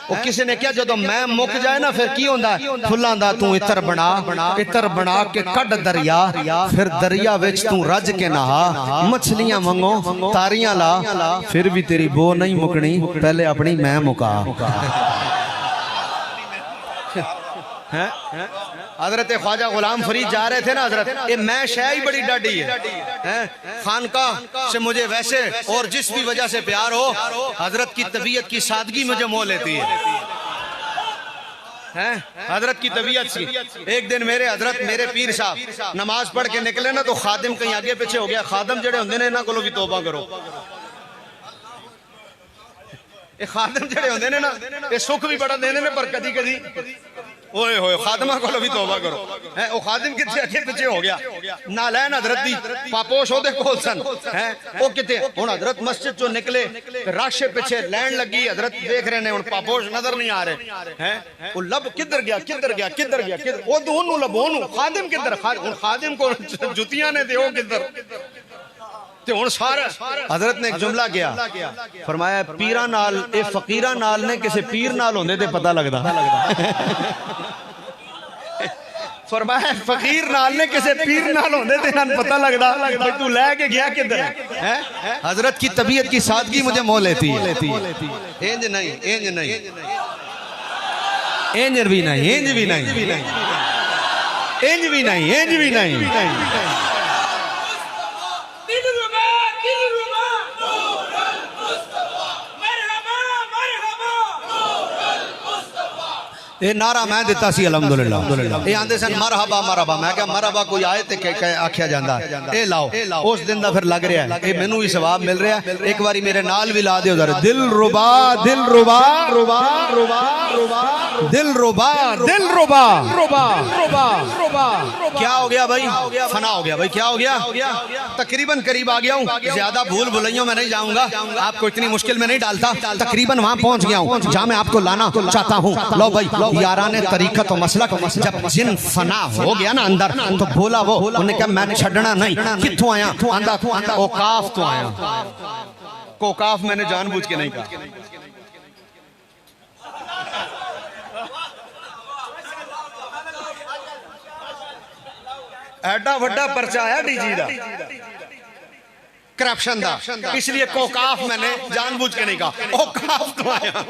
वो किसी ने क्या जदों मैं मुक जाए ना फिर की होंदा, फुल्लां दा तू इतर बना के कड दरिया, फिर दरिया विच तू रज के नहा, मछलियां मंगो तारियां ला, फिर भी तेरी बो नहीं मुकनी, पहले अपनी मैं मुका। हजरत ख्वाजा गुलाम फरीद जा रहे थे ना हजरत, ये मैं शय ही बड़ी डाडी है, खानका से मुझे वैसे और जिस भी वजह से प्यार हो, हजरत की तबीयत की सादगी मुझे मोह लेती है। हैं हजरत की तबीयत सी। एक दिन मेरे हजरत मेरे पीर साहब नमाज पढ़ के निकले ना तो खादिम कहीं आगे पीछे हो गया। खादम जेड़े होंदे ने इन्हां कोलों भी तौबा करो। ये खादम जेड़े होंदे ने ना ये सुख भी बड़ा देंदे ने पर कदी कदी ओए होए खादमा कोलों भी तौबा करो। है ओ खादिम किथे आगे पीछे हो गया। नालैन हजरत दी पापोश ओदे कोल सन है ओ किथे हुण हजरत मस्जिद चों निकले रश पीछे लैन लगी। हजरत देख रहे ने हुण पापोश नजर नहीं आ रहे हैं। ओ लब किधर गया किधर गया किधर गया ओ दोनों लब ओनू खादिम किधर हुण खादिम को जुतियां ने ते ओ किधर ते हुण सारा हजरत ने एक जुमला किया फरमाया पीरा नाल ए फकीरा नाल ने किसी पीर नाल होंदे ते पता लगदा। फरमाया फकीर नाल ने किसी पीर नाल होंदे ते नाल पता लगदा भाई तू लेके गया किधर है। हजरत की तबीयत की सादगी मुझे मोह लेती है। इंज नहीं इंज नहीं इंज भी नहीं इंज भी नहीं इंज भी नहीं इंज भी नहीं। ये नारा मैं दिता सी अलहमदुलिल्लाह। ये आंदे सन मरहबा मरहबा। मैं क्या मरहबा कोई आए ते आख्या जांदा ए लाओ उस दिन दा फिर लग रहा है ये मैनू भी सवाब मिल रहा है। एक बारी मेरे नाल भी ला दियो जरा दिल रुबा दिल रुबा रुबा रुबा रुबा दिल रुबा दिल रुबा रुबा रुबा रुबा। क्या हो गया भाई फना हो गया भाई क्या हो गया तकरीबन करीब आ गया हूँ। ज्यादा भूल भुलैयों में नहीं जाऊंगा आपको इतनी मुश्किल में नहीं डालता। तकरीबन वहां पहुंच गया हूँ जहां मैं आपको लाना चाहता हूँ। लो भाई याराने तरीकत और मसलक जब जिन फना हो गया ना अंदर तो बोला वो उन्हें कहा मैं छड़ना नहीं। कित्थों आया आंदा औकाफ तो आया। कोकाफ मैंने जानबूझ के नहीं कहा। एडा वड्डा पर्चा आया डीजी दा करप्शन दा इसलिए कोकाफ मैंने जानबूझ के नहीं कहा। औकाफ तो आया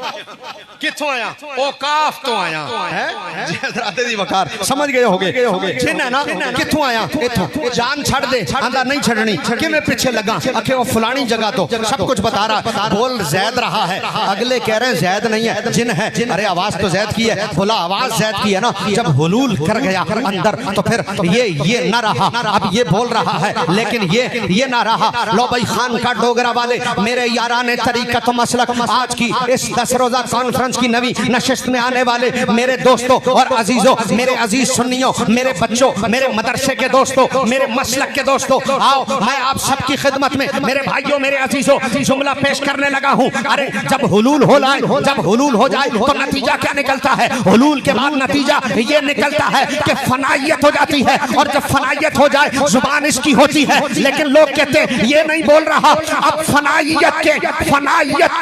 कित्थों आया औकाफ तो आया है हजराते दी वकार समझ गए होगे जिन है ना कित्थों आया इथों जान छड़ दे आंदा नहीं छड़नी कि मैं पीछे लगा आखे वो फलानी जगह तो सब कुछ बता रहा बोल जैद रहा है। अगले कह रहे हैं जैद नहीं है जिन है। अरे आवाज तो जैद की है बोला आवाज जैद की है ना। जब हुलूल कर गया अंदर तो फिर ये ना रहा अब ये बोल रहा है लेकिन ये ना रहा। लो भाई खान का डोगरा वाले मेरे याराने तरीकत मसलक आज की इस 10 रोजा कॉन्फ्रेंस की नवी नशिस्त में आने वाले मेरे दोस्तों और अजीजों मेरे अजीज सुन्नियों मेरे बच्चों मेरे मदरसे के दोस्तों मेरे मसलक के दोस्तों आओ मैं आप सबकी खिदमत में मेरे भाइयों मेरे अजीजों जुमला पेश करने लगा हूँ। अरे जब हुलूल हो जाए तो नतीजा क्या निकलता है। हुलूल के बाद नतीजा ये निकलता है कि फनाइयत हो जाती है और जब फनाइयत हो जाए जुबान इसकी होती है लेकिन लोग कहते हैं ये नहीं बोल रहा। अब फनाइयत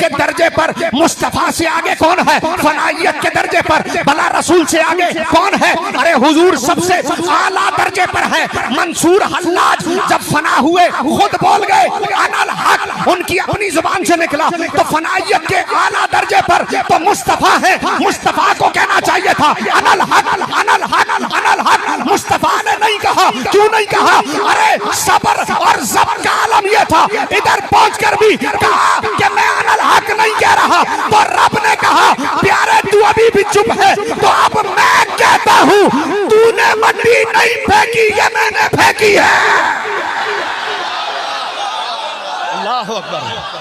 के दर्जे पर मुस्तफा से आगे कौन है। फनाइयत के दर्जे पर भला रसूल से आगे कौन है। अरे हुजूर सबसे आला दर्जे पर है। मंसूर हल्लाज जब फना हुए खुद बोल गए अनल हक उनकी अपनी जुबान से निकला तो फनाइयत के आला दर्जे पर तो मुस्तफा है। मुस्तफा को कहना चाहिए था अनल हक अनल हक अनल हक। मुस्तफा ने नहीं कहा। क्यों नहीं कहा। अरे सब्र और ज़ब्र का आलम ये था। इधर पहुंचकर भी कहा कि मैं अनल हक नहीं कह रहा तो रब ने कहा प्यारे तू अभी भी चुप है तो अब मैं कहता हूं तूने मट्टी नहीं फेंकी ये मैंने फेंकी है। अल्लाह अकबर।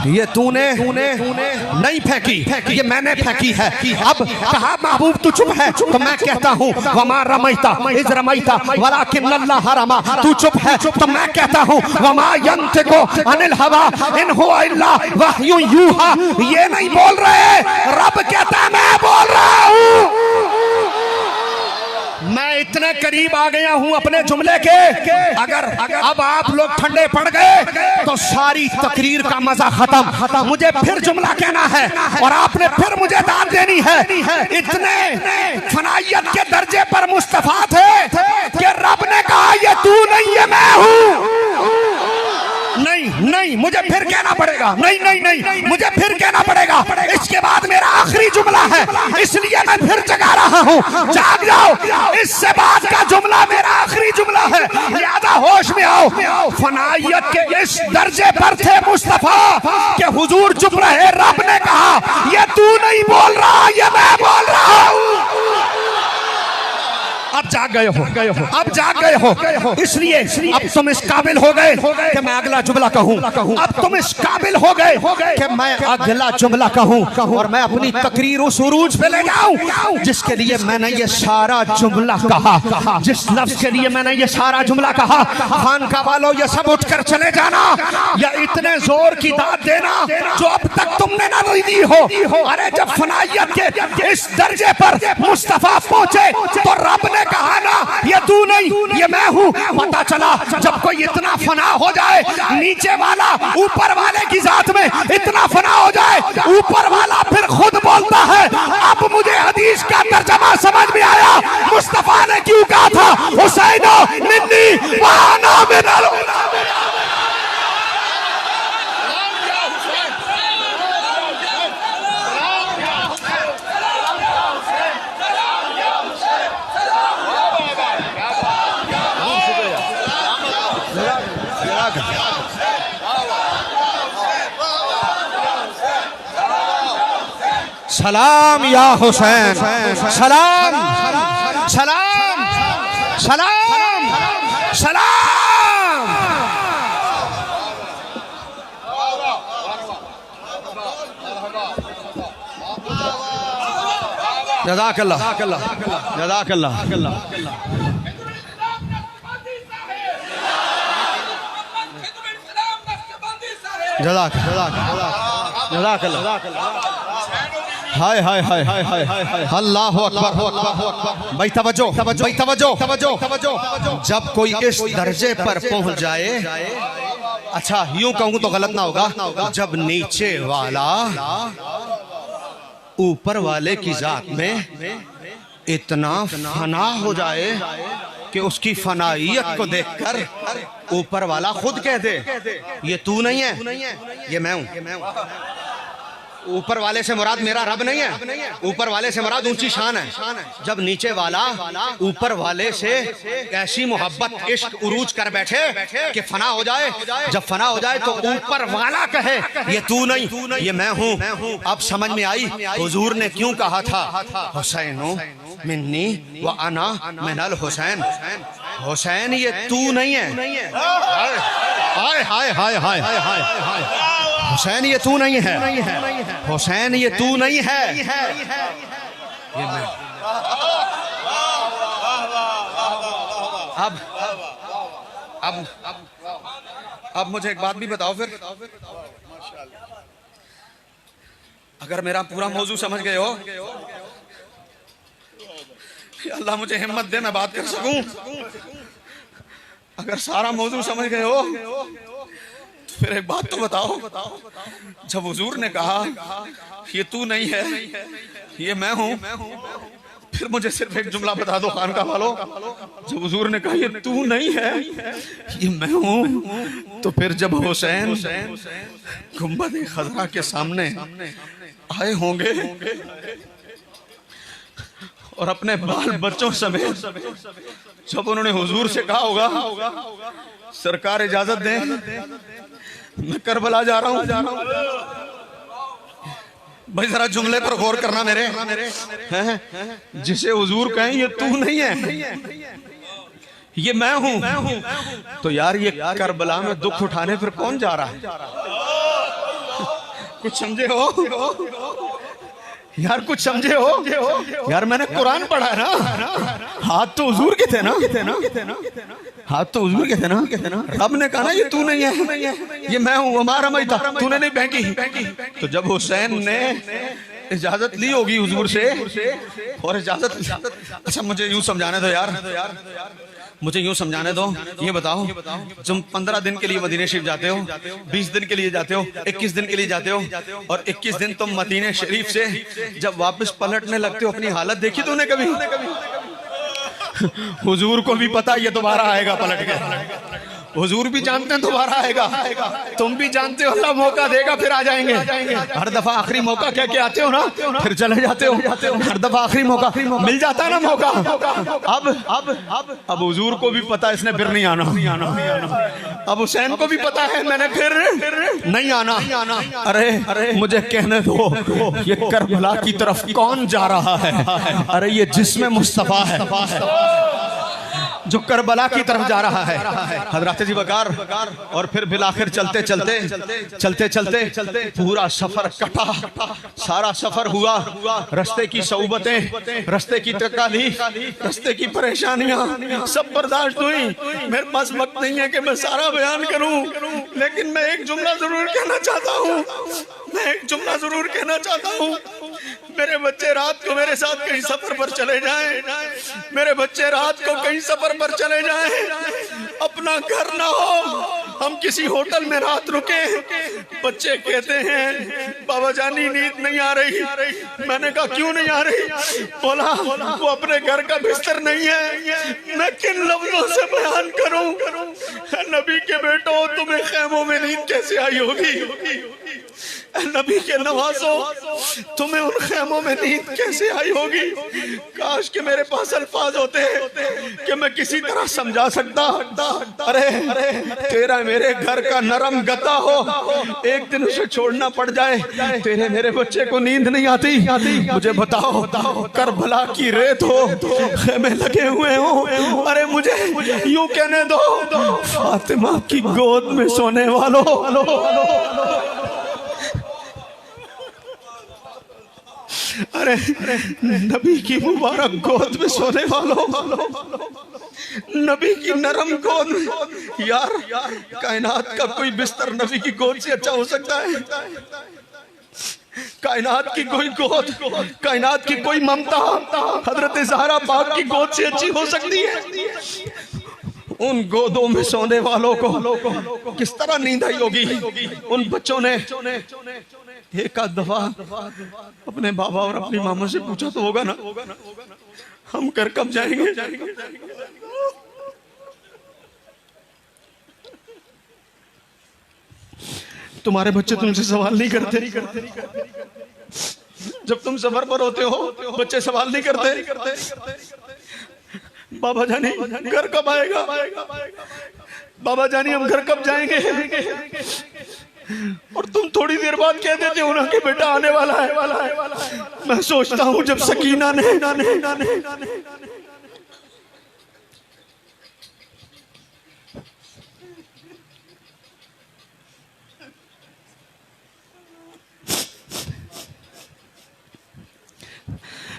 ये तूने नहीं फेंकी ये मैंने फेंकी है। अब कहा महबूब तू चुप है तो मैं कहता हूँ वमा रमैता इज़ रमैता वलाकिन अल्लाह रमा। तू चुप है तो मैं कहता हूँ वमा यंतिकु अनिल हवा इन हुवा इल्ला वह्युन यूहा। ये नहीं बोल रहे रब कहता है मैं बोल रहा हूँ। मैं इतने करीब आ गया हूं अपने जुमले के अगर अब आप लोग ठंडे पड़ गए तो सारी तकरीर का मजा खत्म। मुझे फिर जुमला कहना है और आपने फिर मुझे दाद देनी है। इतने फनाइयत के दर्जे पर मुस्तफा थे कि रब ने कहा ये तू नहीं है मैं हूं। नहीं मुझे फिर कहना पड़ेगा। नहीं मुझे फिर कहना पड़ेगा। इसके बाद मेरा आखिरी जुमला है इसलिए मैं फिर जगा रहा हूँ। जाग जाओ इससे बाद का जुमला मेरा आखिरी जुमला है। लिहाजा होश में आओ। फनाइयत के इस दर्जे पर थे मुस्तफा कि हुजूर चुप रहे। रब ने कहा ये तू नहीं बोल रहा ये मैं बोल रहा हूं। अब जाग गए हो, अब जाग गए हो, इसलिए अब तुम इस काबिल हो गए कि मैं अगला जुमला कहूं। अब तुम इस काबिल हो गए कि मैं अगला जुमला कहूं और मैं अपनी तकरीर उस उरूज पे ले जाऊं जिसके लिए मैंने ये सारा जुमला कहा, जिस लफ्ज के लिए मैंने ये सारा जुमला कहा। खानका वालों ये सब उठकर चले जाना या इतने जोर की दाद देना जो अब तक तुमने ना दी हो। अरे जब फनाइयत के इस दर्जे पर मुस्तफा पहुंचे तो रब ने कहा ना ये तू नहीं ये मैं हूं। पता चला जब कोई इतना फना हो जाए, नीचे वाला ऊपर वाले की जात में इतना फना हो जाए, ऊपर वाला फिर खुद बोलता है। अब मुझे हदीस का तर्जमा समझ में आया। मुस्तफा ने क्यों कहा था हुसैनो मिन्नी व अना मिनल। सलाम या हुसैन, सलाम सलाम सलाम सलाम। जज़ाकल्लाह जज़ाकल्लाह। हाय हाय हाय हाय हाय हाय अल्लाह अकबर। भाई तवज्जो भाई तवज्जो। जब कोई इस दर्जे पर पहुंच जाए, अच्छा यूं कहूं तो गलत ना होगा, जब नीचे वाला ऊपर वाले की जात में इतना फना हो जाए कि उसकी फनाइयत को देखकर ऊपर वाला खुद कह दे ये तू नहीं है ये मैं हूं। ऊपर वाले से मुराद मेरा रब नहीं है, ऊपर वाले से मुराद ऊंची शान है। जब नीचे वाला ऊपर वाले से ऐसी मोहब्बत इश्क उरूज कर बैठे कि फना हो जाए, जब फना हो जाए तो ऊपर वाला कहे ये तू नहीं ये मैं हूं। अब समझ में आई हुजूर ने क्यों कहा था हुसैनो मिन्नी व अना मिनल हुसैन। हुसैन ये तू नहीं है। हाय हाय हाय हाय हाय। हुसैन ये तू नहीं है, हुसैन ये तू नहीं है ये मैं। अब मुझे एक बात भी बताओ फिर, अगर मेरा पूरा मौजू समझ गए हो, अल्लाह मुझे हिम्मत दे मैं बात कर सकूं। अगर सारा मौजू समझ गए हो फिर एक बात तो बताओ, जब हुजूर ने कहा ये तू नहीं है ये मैं हूं, फिर मुझे सिर्फ एक जुमला बता दो खानका वालों, जब हुजूर ने कहा ये तू नहीं है ये मैं हूं, तो फिर जब हुसैन गुंबद खजरा के सामने आए होंगे और अपने बाल बच्चों समेत जब उन्होंने हुजूर से कहा होगा सरकार इजाजत दें मैं करबला जा रहा हूं। भाई जरा जुमले पर गौर करना मेरे, जिसे हुजूर कहें ये तू नहीं है ये मैं हूं, तो यार ये करबला में दुख उठाने फिर कौन जा रहा है? कुछ समझे हो यार, कुछ समझे हो यार? मैंने कुरान पढ़ा है ना, हाथ तो हुजूर के थे ना, हाथ तो हुजूर के थे ना। रब ने कहा ना ये तू नहीं है ये मैं हूं, हमारा मैं था, तूने नहीं फेंकी। तो जब हुसैन ने इजाजत ली होगी हुजूर से और इजाजत, अच्छा मुझे यूं समझाने दो यार, मुझे यूं समझाने दो। ये बताओ तुम 15 दिन के लिए मदीने शरीफ जाते हो, 20 दिन के लिए जाते हो, 21 दिन के लिए जाते हो, और 21 दिन तुम मदीने शरीफ से जब वापस पलटने लगते हो अपनी हालत देखी तूने कभी? हुजूर को भी पता ये दोबारा आएगा पलट के, हुजूर भी जानते हैं दोबारा आएगा, तुम भी जानते हो अल्लाह मौका देगा फिर आ जाएंगे। हर दफा आखिरी मौका कह के आते हो ना, फिर चले जाते हो। हर दफा आखिरी मौका मिल जाता है ना मौका। अब हुजूर को भी पता है इसने फिर नहीं आना। अब हुसैन को भी पता है मैंने फिर नहीं आना। अरे मुझे कहने दो, ये करबला की तरफ कौन जा रहा है? अरे ये जिस्म मुस्तफा है जो करबला की तरफ जा रहा है। हजरत जी वकार और फिर बिलाखिर चलते चलते पूरा सफर कटा, सारा सफर हुआ। रास्ते की सऊबतें, रास्ते की तकालीफ, रास्ते की परेशानियां सब बर्दाश्त हुई। मेरे पास वक्त नहीं है कि मैं सारा बयान करूं, लेकिन मैं एक जुमला जरूर कहना चाहता हूं। मेरे बच्चे रात को मेरे साथ कहीं सफर पर चले जाएं, मेरे बच्चे रात को कहीं सफर पर चले जाएं, अपना घर ना हो, हम किसी होटल में रात रुके, बच्चे कहते हैं बाबा जानी नींद नहीं आ रही। मैंने कहा क्यों नहीं आ रही? बोला वो अपने घर का बिस्तर नहीं है। मैं किन लफ्जों से बयान करूं? नबी के बेटो तुम्हें खैमों में नींद कैसे आई होगी? नबी के नवाजो तुम्हें उन खैमों में नींद कैसे आई होगी? काश कि मेरे पास अल्फाज होते कि मैं किसी तरह समझा सकता। अरे तेरा मेरे घर का नरम गद्दा हो, एक दिन उसे छोड़ना पड़ जाए, तेरे मेरे बच्चे को नींद नहीं आती। मुझे बताओ, करबला की रेत हो, खेमे लगे हुए हो, अरे मुझे यूं कहने दो, फातिमा की गोद में सोने वालों। अरे नबी की मुबारक गोद में सोने वालों, नबी की नरम गोद में। यार कायनात का कोई बिस्तर नबी की गोद से अच्छा हो सकता है? कायनात की कोई गोद, कायनात की कोई ममता हजरत ज़हरा पाक की गोद से अच्छी हो सकती है? उन गोदों में सोने वालों को किस तरह नींद आई होगी? उन बच्चों ने एक आध दफा अपने बाबा और अपनी मामा से पूछा तो होगा ना, हम घर कब जाएंगे? तुम्हारे बच्चे तुमसे सवाल नहीं करते? जब तुम सफर पर होते हो बच्चे सवाल नहीं करते? बाबा जानी घर कब आएगा? बाबा जानी हम घर कब जाएंगे? और तुम थोड़ी देर बाद कह देते हो ना कि बेटा आने वाला है। मैं सोचता हूं जब सकीना ने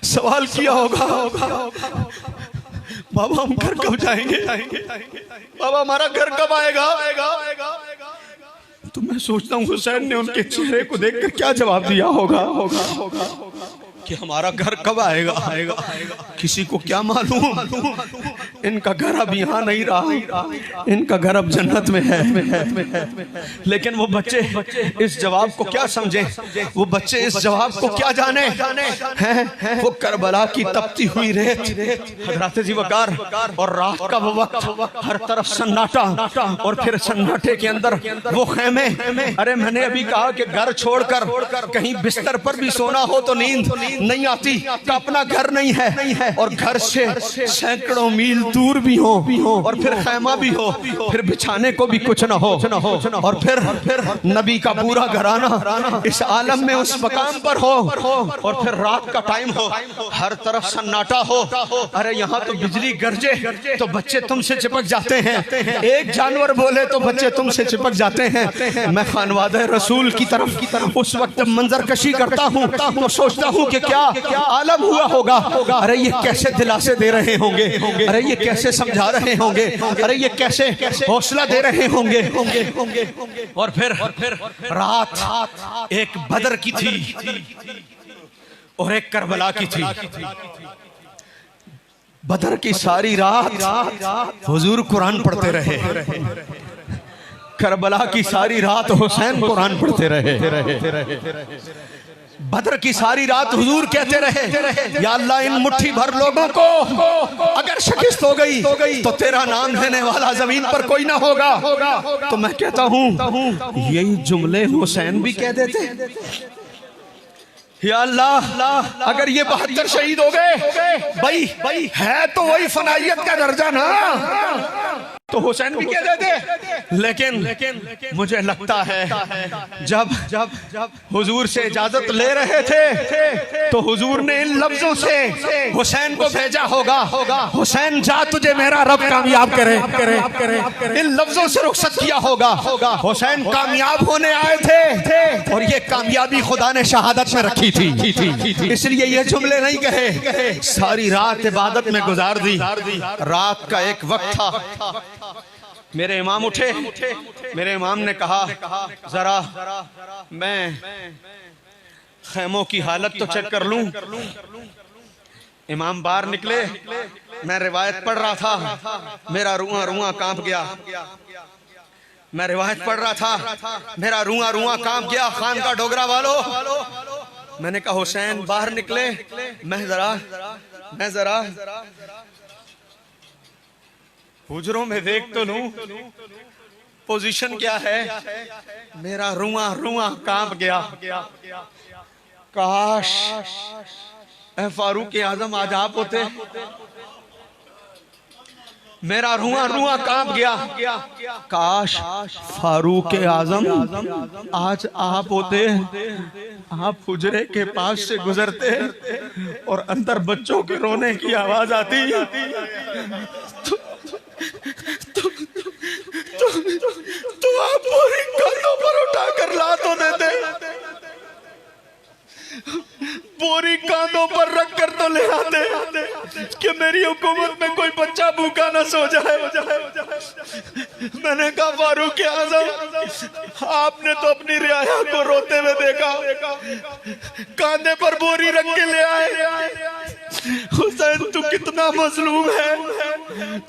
सवाल किया होगा बाबा हम घर कब जाएंगे? बाबा हमारा घर कब आएगा? तो मैं सोचता हूँ हुसैन ने उनके चेहरे को देखकर क्या जवाब दिया होगा कि हमारा घर कब आएगा? किसी को क्या मालूम, इनका घर अब यहाँ नहीं रहा, इनका घर अब जन्नत में है। लेकिन वो बच्चे इस जवाब को क्या समझे, वो बच्चे इस जवाब को क्या जाने हैं? वो करबला की तपती हुई रेत, हज़रत जी वकार और रात का वो वक्त, हर तरफ सन्नाटा, और फिर सन्नाटे के अंदर वो खेमे। अरे मैंने अभी कहा कि घर छोड़कर कहीं बिस्तर पर भी सोना हो तो नींद नहीं आती, तो अपना घर नहीं है, और घर से सैकड़ों मील दूर भी हो, और फिर खैमा भी हो, फिर बिछाने को भी कुछ न हो, और फिर नबी का पूरा घराना इस आलम में उस मकाम पर हो, और फिर रात का टाइम हो, हर तरफ सन्नाटा हो। अरे यहाँ तो बिजली गरजे तो बच्चे तुमसे चिपक जाते हैं, एक जानवर बोले तो बच्चे तुमसे चिपक जाते हैं। मैं खानवादे रसूल की तरफ उस वक्त मंजर कशी करता हूँ तो सोचता हूँ कि क्या आलम हुआ होगा। अरे ये कैसे दिलासे दे रहे होंगे, अरे ये कैसे समझा रहे होंगे, अरे ये कैसे हौसला दे रहे होंगे। और फिर रात एक बदर की थी और एक करबला की थी। बदर की सारी रात हुजूर कुरान पढ़ते रहे, करबला की सारी रात हुसैन कुरान पढ़ते रहे। बदर की सारी रात हुजूर कहते रहे, या अल्लाह इन मुट्ठी भर लोगों को अगर शिकस्त हो गई तो तेरा नाम लेने वाला जमीन पर कोई ना होगा। तो मैं कहता हूँ यही जुमले हुसैन भी कह देते, या अल्लाह अगर ये 72 शहीद हो गए, भाई है तो वही फनाइयत का दर्जा ना, तो हुसैन भी कह देते। लेकिन मुझे लगता है जब हुजूर से इजाजत ले रहे थे तो हुजूर ने इन लफ्जों से हुसैन को भेजा होगा, हुसैन जा तुझे मेरा रब कामयाब करे। इन लफ्जों से रुखसत किया होगा। हुसैन कामयाब होने आए थे और ये कामयाबी खुदा ने शहादत में रखी थी, इसलिए ये जुमले नहीं कहे। सारी रात इबादत में गुजार दी। रात का एक वक्त था, मेरे इमाम उठे, मेरे इमाम ने कहा जरा मैं खैमों की हालत तो चेक कर लूं। इमाम बाहर निकले, मैं रिवायत पढ़ रहा था, मेरा रुआ कांप गया। मैं रिवायत पढ़ रहा था, मेरा रुआ कांप गया। खान का डोगरा वालों, मैंने कहा हुसैन बाहर निकले, मैं जरा हुजरों में देख तो लूं पोजीशन क्या है। मेरा रुआ कांप गया। काश ए फारूक आजम आज आप होते। मेरा रुआ कांप गया। काश फारूक आजम आज आप होते, आप हुजरे के पास से गुजरते और अंदर बच्चों के रोने की आवाज आती तो आप पूरी कंधों पर उठाकर ला तो देते, बोरी कांधों पर रख कर तो ले आते कि मेरी हुकूमत में कोई बच्चा भूखा ना सो जाए। मैंने कहा फारूक आजम आपने तो अपनी रियाया को रोते हुए देखा, कांधे पर बोरी रख के ले आए। हुसैन तू कितना मजलूम है,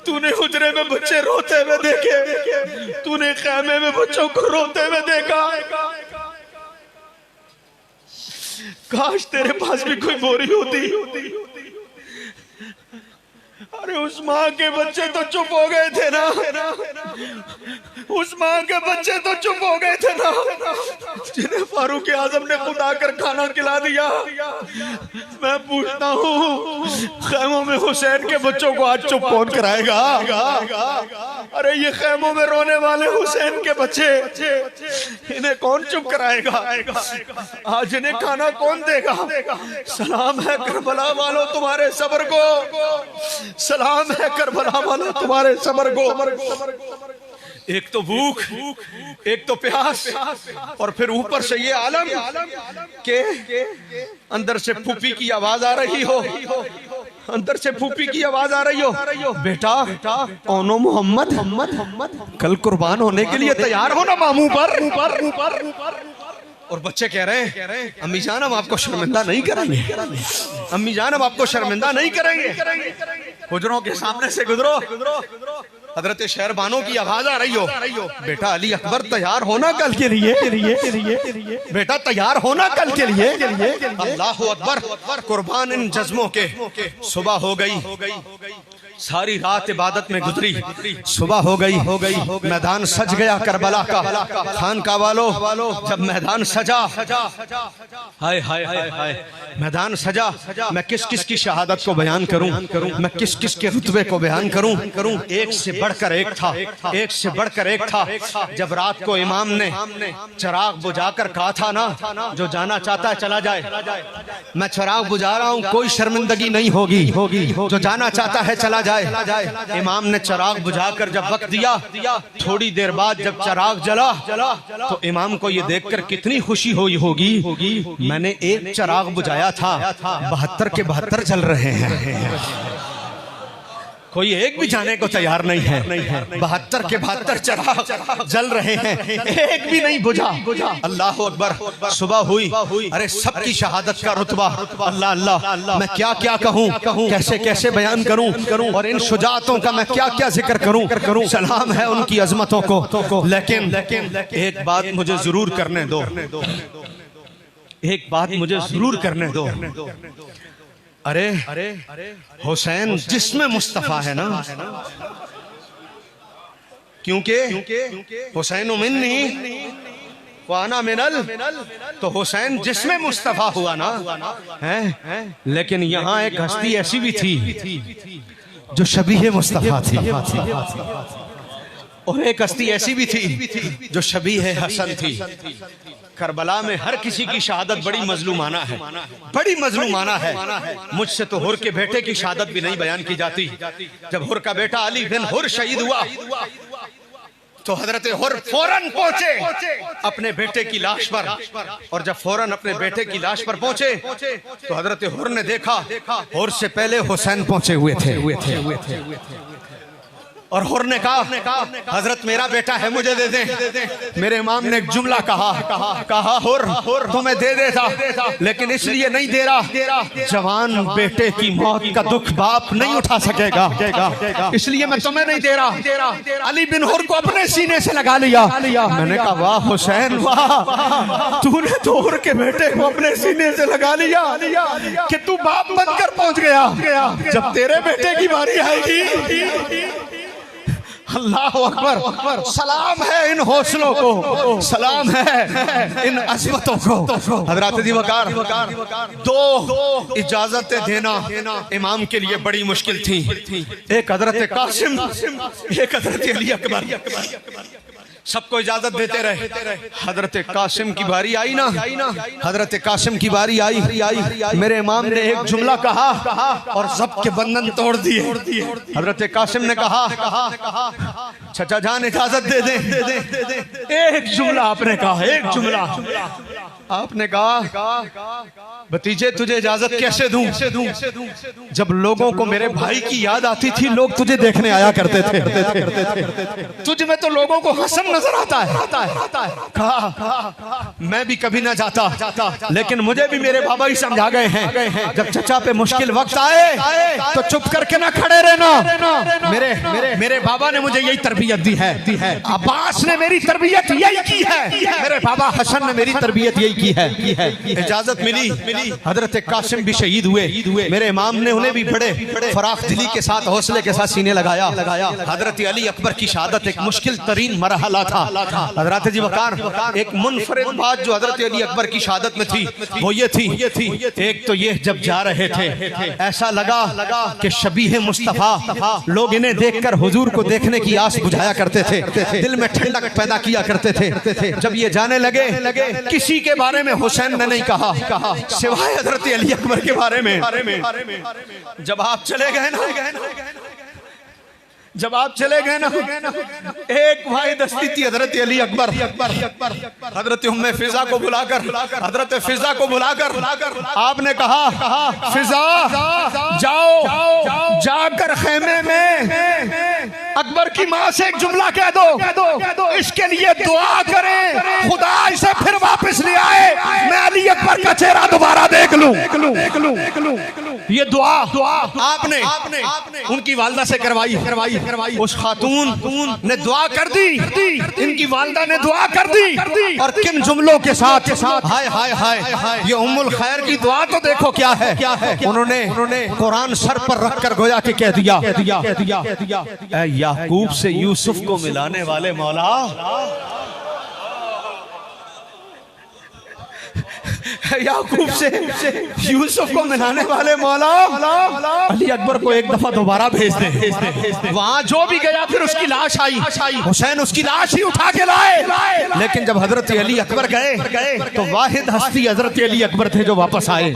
तूने हुजरे में बच्चे रोते हुए देखे, तूने खैमे में बच्चों को रोते हुए देखा। काश तेरे पास भी कोई बोरी होती। अरे उस माँ के बच्चे तो चुप हो गए थे ना, उस माँ के बच्चे तो चुप हो गए थे ना, जिन्हें फारूक आजम ने खुद आकर खाना खिला दिया। मैं पूछता हूँ खैमों में हुसैन के बच्चों को आज चुप कौन कराएगा? अरे ये खैमों में रोने वाले हुसैन के बच्चे, इन्हें कौन चुप कराएगा? आज इन्हें खाना कौन देगा? सलाम है करबला वालों तुम्हारे सब्र को, सलाम है करबला वालों तुम्हारे सब्र को। एक तो भूख, एक तो प्यास, और फिर ऊपर से ये आलम के अंदर से फूफी की आवाज आ रही हो, अंदर से फूफी की आवाज आ रही हो, बेटा ओनो मोहम्मद कल कुर्बान होने के लिए तैयार हो ना मामू पर। और बच्चे कह रहे हैं अम्मी जान हम आपको शर्मिंदा नहीं करेंगे, अम्मी जान हम आपको शर्मिंदा नहीं करेंगे। हुजरों के सामने से गुजरो, हजरत शहरबानों की आवाज आ रही हो, बेटा अली अकबर तैयार होना कल के लिए, बेटा तैयार होना कल के लिए। अल्लाह अकबर। कुर्बान इन जज्मों के सुबह हो गई, सारी रात इबादत में गुजरी, सुबह हो गई, मैदान सज गया करबला का। खान का वालों जब मैदान सजा, हाय हाय हाय हाय, मैदान सजा, मैं किस किस की शहादत को बयान करूं, मैं किस किस के रुतबे को बयान करूं। एक से बढ़कर एक था, एक से बढ़कर एक था। जब रात को इमाम ने चिराग बुझाकर कहा था ना, जो जाना चाहता है चला जाए, मैं चिराग बुझा रहा हूं, कोई शर्मिंदगी नहीं होगी, जो जाना चाहता है चला जाए। इमाम ने चिराग बुझाकर जब वक्त दिया, थोड़ी देर बाद जब चिराग जला तो इमाम को ये देखकर कितनी खुशी हुई होगी, मैंने एक चिराग बुझाया था, 72 के 72 जल रहे हैं। कोई एक भी जाने को तैयार नहीं है, 72 के 72 चिराग जल रहे हैं, एक भी नहीं बुझा। अल्लाह अकबर। सुबह हुई, अरे सबकी शहादत का रुतबा, अल्लाह अल्लाह, मैं क्या क्या कहूँ, कैसे कैसे बयान करूँ, और इन शुजातों का मैं क्या क्या जिक्र करूँ। सलाम है उनकी अजमतों को, लेकिन एक बात मुझे जरूर करने दो। एक बात मुझे जरूर करने दो। अरे हुसैन जिस्म मुस्तफा है ना, क्योंकि हुसैन मिन्नी वाना मिनल, तो हुसैन जिस्म मुस्तफा हुआ ना है। लेकिन यहाँ एक हस्ती ऐसी भी थी जो शबीह मुस्तफा थी, और एक हस्ती ऐसी भी थी जो शबीह हसन थी। करबला में हर किसी की शहादत बड़ी मजलूमाना है, बड़ी मजलूमाना है। मुझसे तो हुर के बेटे की शहादत भी नहीं बयान की जाती। जब हुर का बेटा अली बिन हुर शहीद हुआ तो हजरत हुर फौरन पहुंचे अपने बेटे की लाश पर, और जब फौरन अपने बेटे की लाश पर पहुंचे तो हजरत हुर ने देखा हुर से पहले हुसैन पहुंचे हुए थे। और हुर ने कहा हजरत मेरा बेटा है, मुझे दे दे। मेरे इमाम ने एक जुमला कहा हुर तुम्हें दे देता, लेकिन इसलिए नहीं दे रहा, जवान बेटे की मौत का दुख बाप नहीं उठा सकेगा, इसलिए मैं तुम्हें नहीं दे रहा। अली बिन हुर को अपने सीने से लगा लिया। मैंने कहा वाह हुसैन वाह, तूने तो हुर के बेटे को अपने सीने से लगा लिया कि तू बाप बनकर पहुंच गया। जब तेरे बेटे की बारी आएगी, अल्लाह अकबर, सलाम है इन हौसलों को, सलाम है इन अज़मतों को। हज़रत अली वक़ार, दो इजाजतें देना इमाम के लिए बड़ी मुश्किल थी। एक हज़रत कासिम, एक हज़रत अली अकबर, सबको इजाजत देते रहे। हजरत कासिम की बारी आई ना, हजरत कासिम की बारी आई, मेरे इमाम ने एक जुमला कहा और सबके बंधन तोड़ दिए। हजरत कासिम ने कहा चचा जान इजाजत दे दे। एक जुमला आपने कहा, एक जुमला आपने कहा भतीजे तुझे इजाजत कैसे दूं? जब लोगों को मेरे भाई की याद आती थी, लोग तुझे देखने आया करते थे, तुझ में तो लोगों को हसन नजर आता है। कहा मैं भी कभी ना जाता, लेकिन मुझे भी मेरे बाबा ही समझा गए हैं, जब चचा पे मुश्किल वक्त आए तो चुप करके ना खड़े रहना। मेरे बाबा ने मुझे यही तरबियत दी है, अब्बास ने मेरी तरबियत यही की है, मेरे बाबा हसन ने मेरी तरबियत यही की है। इजाजत मिली, हजरत कासिम भी शहीद हुए। मेरे इमाम ने उन्हें भी बड़े फराख दिली के साथ, हौसले के साथ सीने लगाया। हजरत अली अकबर की शहादत एक मुश्किल तरीन मरहला था। हजरत जी वकार, एक मुनफरिद बात जो हजरत अली अकबर की शहादत में थी वो ये थी, एक तो ये जब जा रहे थे ऐसा लगा कि शबीह मुस्तफा, लोग इन्हें देखकर हुजूर को देखने की आस बुझाया करते थे, दिल में ठंडक पैदा किया करते थे। जब ये जाने लगे, किसी के बारे में हुसैन ने नहीं कहा सिवाय हजरत अली अकबर के बारे में। जब आप चले गए ना, एक भाई दस्ती थी हजरत अली अकबर, हजरत उम्मे फिजा को बुलाकर आपने कहा फिजा जाओ, जाकर खेमे में अकबर की माँ से एक जुमला कह दो, इसके लिए दुआ करें खुदा इसे फिर वापस ले आए, मैं अली अकबर का चेहरा दोबारा देख लूं। ये दुआ आपने उनकी वालदा से करवाई। उस खातून ने दुआ कर दी, इनकी वालदा ने दुआ कर दी, और किन जुमलों के साथ, हाय हाय हाय, ये उम्मुल खैर की दुआ तो देखो क्या है। उन्होंने कुरान सर पर रखकर गोया कि कह दिया याकूब से यूसुफ को मिलाने वाले मौला, याकूब से यूसुफ को मिलाने वाले मौला, अली अकबर को एक दफा दोबारा भेज दे। वहां जो भी गया फिर उसकी लाश आई, हुसैन उसकी लाश ही उठा के लाए। लेकिन जब हजरत अली अकबर गए तो वाहिद हस्ती हजरत अली अकबर थे जो वापस आए।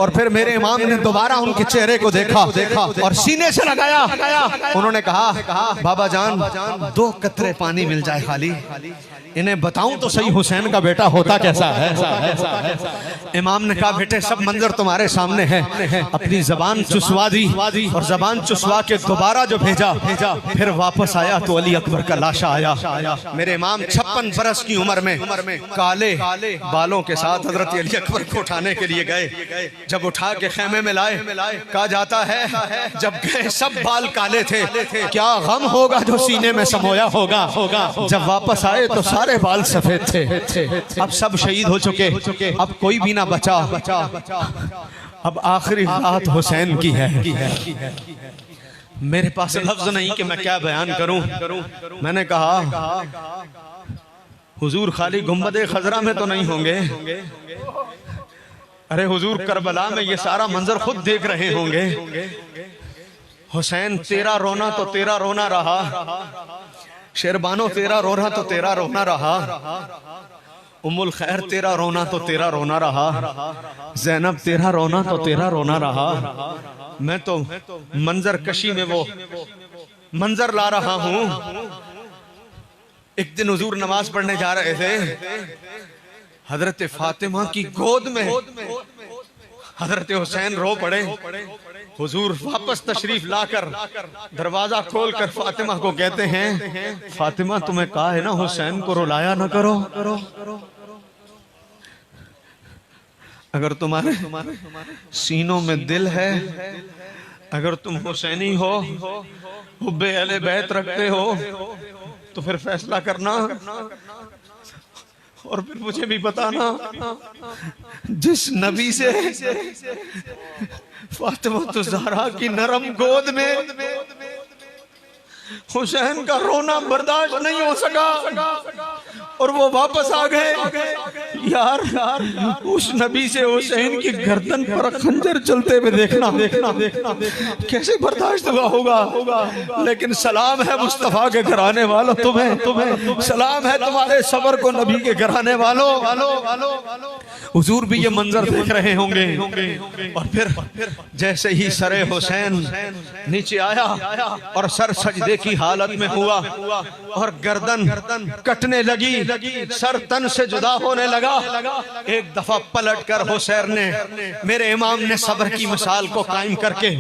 और फिर मेरे इमाम ने दोबारा उनके चेहरे को देखा और सीने से लगाया। उन्होंने कहा बाबा जान, 2 कतरे पानी मिल जाए खाली, इन्हें बताऊं तो सही हुसैन का बेटा होता कैसा है। इमाम ने कहा बेटे सब मंजर तुम्हारे सामने है। अपनी जबान चुसवा दी और जबान चुसवा के दोबारा जो भेजा, फिर वापस आया आया तो अली अकबर का लाशा आया। मेरे इमाम 56 बरस की उम्र में काले बालों के साथ हजरत अली अकबर को उठाने के लिए गए। जब उठा के खेमे में लाए, कहा जाता है जब गए सब बाल काले थे, क्या गम होगा जो सीने में समोया होगा। जब वापस आए तो सारे बाल सफेद थे। अब सब शहीद हो चुके, अब कोई भी ना बचा। अब आखिरी रात हुसैन की है। मेरे पास लफ्ज नहीं कि मैं क्या बयान करूं। मैंने कहा हुजूर खाली गुंबदे खजरा में तो नहीं होंगे, अरे हुजूर करबला में ये सारा मंजर खुद देख रहे होंगे। हुसैन तेरा रोना तो तेरा रोना रहा, शेरबानो तेरा रोना तो तेरा रोना रहा, उम्मुल खैर तेरा रोना तो तेरा रोना रहा, ज़ैनब तेरा रोना तो तेरा रोना रहा। मैं तो मंजर कशी में वो मंजर ला रहा हूं। एक दिन हुजूर नमाज पढ़ने जा रहे थे, हजरत फातिमा की गोद में हजरत हुसैन रो पड़े। हुजूर वापस तशरीफ लाकर दरवाजा खोलकर फातिमा को कहते हैं, फातिमा तुम्हें कहा है ना हुसैन को रुलाया ना करो। अगर तुम्हारे सीनों में दिल है, अगर तुम हुसैनी हो, हुब्बे अहले बैत रखते हो, तो फिर फैसला करना और फिर मुझे भी बताना। जिस नबी से फातिमा तो ज़हरा की नरम गोद में हुसैन का रोना बर्दाश्त नहीं हो सका और वो वापस आ गए, यार उस नबी से हुसैन की गर्दन पर खंजर चलते हुए देखना कैसे बर्दाश्त हुआ होगा। लेकिन सलाम है मुस्तफा के घराने वालों, तुम्हें सलाम है तुम्हारे सबर को नबी के घराने वालों। हुजूर भी ये मंजर देख रहे होंगे। और फिर जैसे ही सरे हुसैन नीचे आया और सर सजदे की हालत में हुआ और गर्दन कटने लगी, सर तन से जुदा होने लगा, एक दफा पलटकर हुसैन ने, मेरे इमाम ने सब्र की मिसाल को कायम करके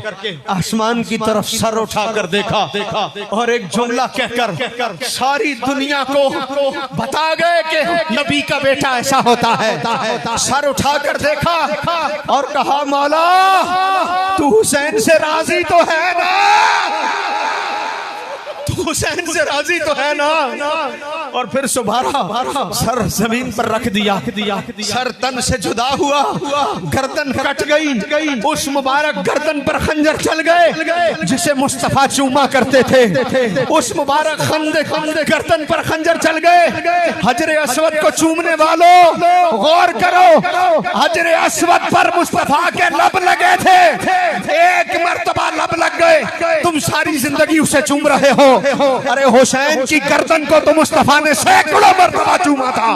आसमान की तरफ सर उठाकर देखा और एक जुमला कहकर सारी दुनिया को बता गए कि नबी का बेटा ऐसा होता है। सर उठाकर देखा और कहा, मौला तू हुसैन से राजी तो है ना, हुसैन से राजी तो है ना। और फिर सुबह सर जमीन पर रख दिया, सर तन से जुदा हुआ, गर्दन कट गई, उस मुबारक गर्दन पर खंजर चल गए जिसे मुस्तफा चूमा करते थे। उस मुबारक गर्दन पर खंजर चल गए। हजरे अस्वद को चूमने वालों गौर करो, हजरे अस्वद पर मुस्तफा के लब लगे थे, एक मर्तबा लब लग गए, तुम सारी जिंदगी उसे चूम रहे हो। अरे हुसैन की गर्दन को तो मुस्तफा ने सैकड़ों मरतबा चूमा था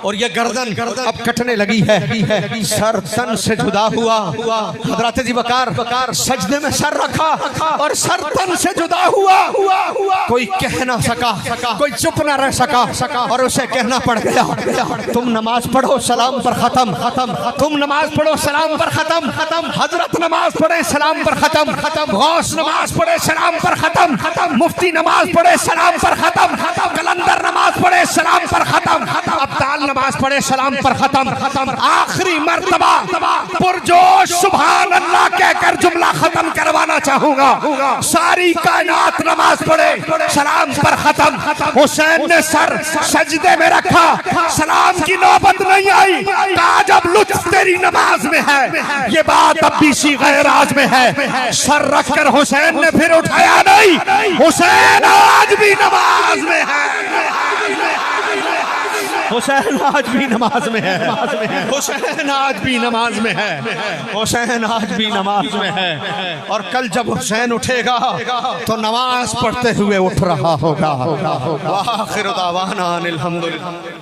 और ये गर्दन अब कटने लगी है, सर तन से जुदा हुआ। हजरत जी वकार सजदे में सर रखा और सर तन से जुदा हुआ। कोई कह ना सका, कोई चुप ना रह सका और उसे कहना पड़ गया, तुम नमाज पढ़ो सलाम पर खत्म, तुम नमाज पढ़ो सलाम पर खत्म, हजरत नमाज पढ़े सलाम पर खत्म, गौस नमाज पढ़े सलाम पर खत्म, मुफ्ती नमाज पढ़े सलाम पर खत्म, कलंदर नमाज पढ़े सलाम पर खत्म, अब्दाल नमाज पढ़े सलाम पर खत्म। आखिरी मर्तबा पुरजोश सुभान अल्लाह कहकर जुमला खत्म करवाना चाहूंगा। सारी कायनात नमाज पढ़े सलाम पर खत्म। हुसैन ने सर सजदे में रखा, सलाम की नौबत नहीं आई। कहा जब लुत्फ तेरी नमाज में है, ये बात अब भी सीग़े राज में है। सर रखकर हुसैन ने फिर उठाया नहीं, हुसैन आज भी नमाज में है, हुसैन आज भी नमाज में है, हुसैन आज भी नमाज में है, हुसैन आज भी नमाज में है। और कल जब हुसैन उठेगा तो नमाज पढ़ते हुए उठ रहा होगा। वाह आखिर दावाना अनिल हम्दुलिल्लाह।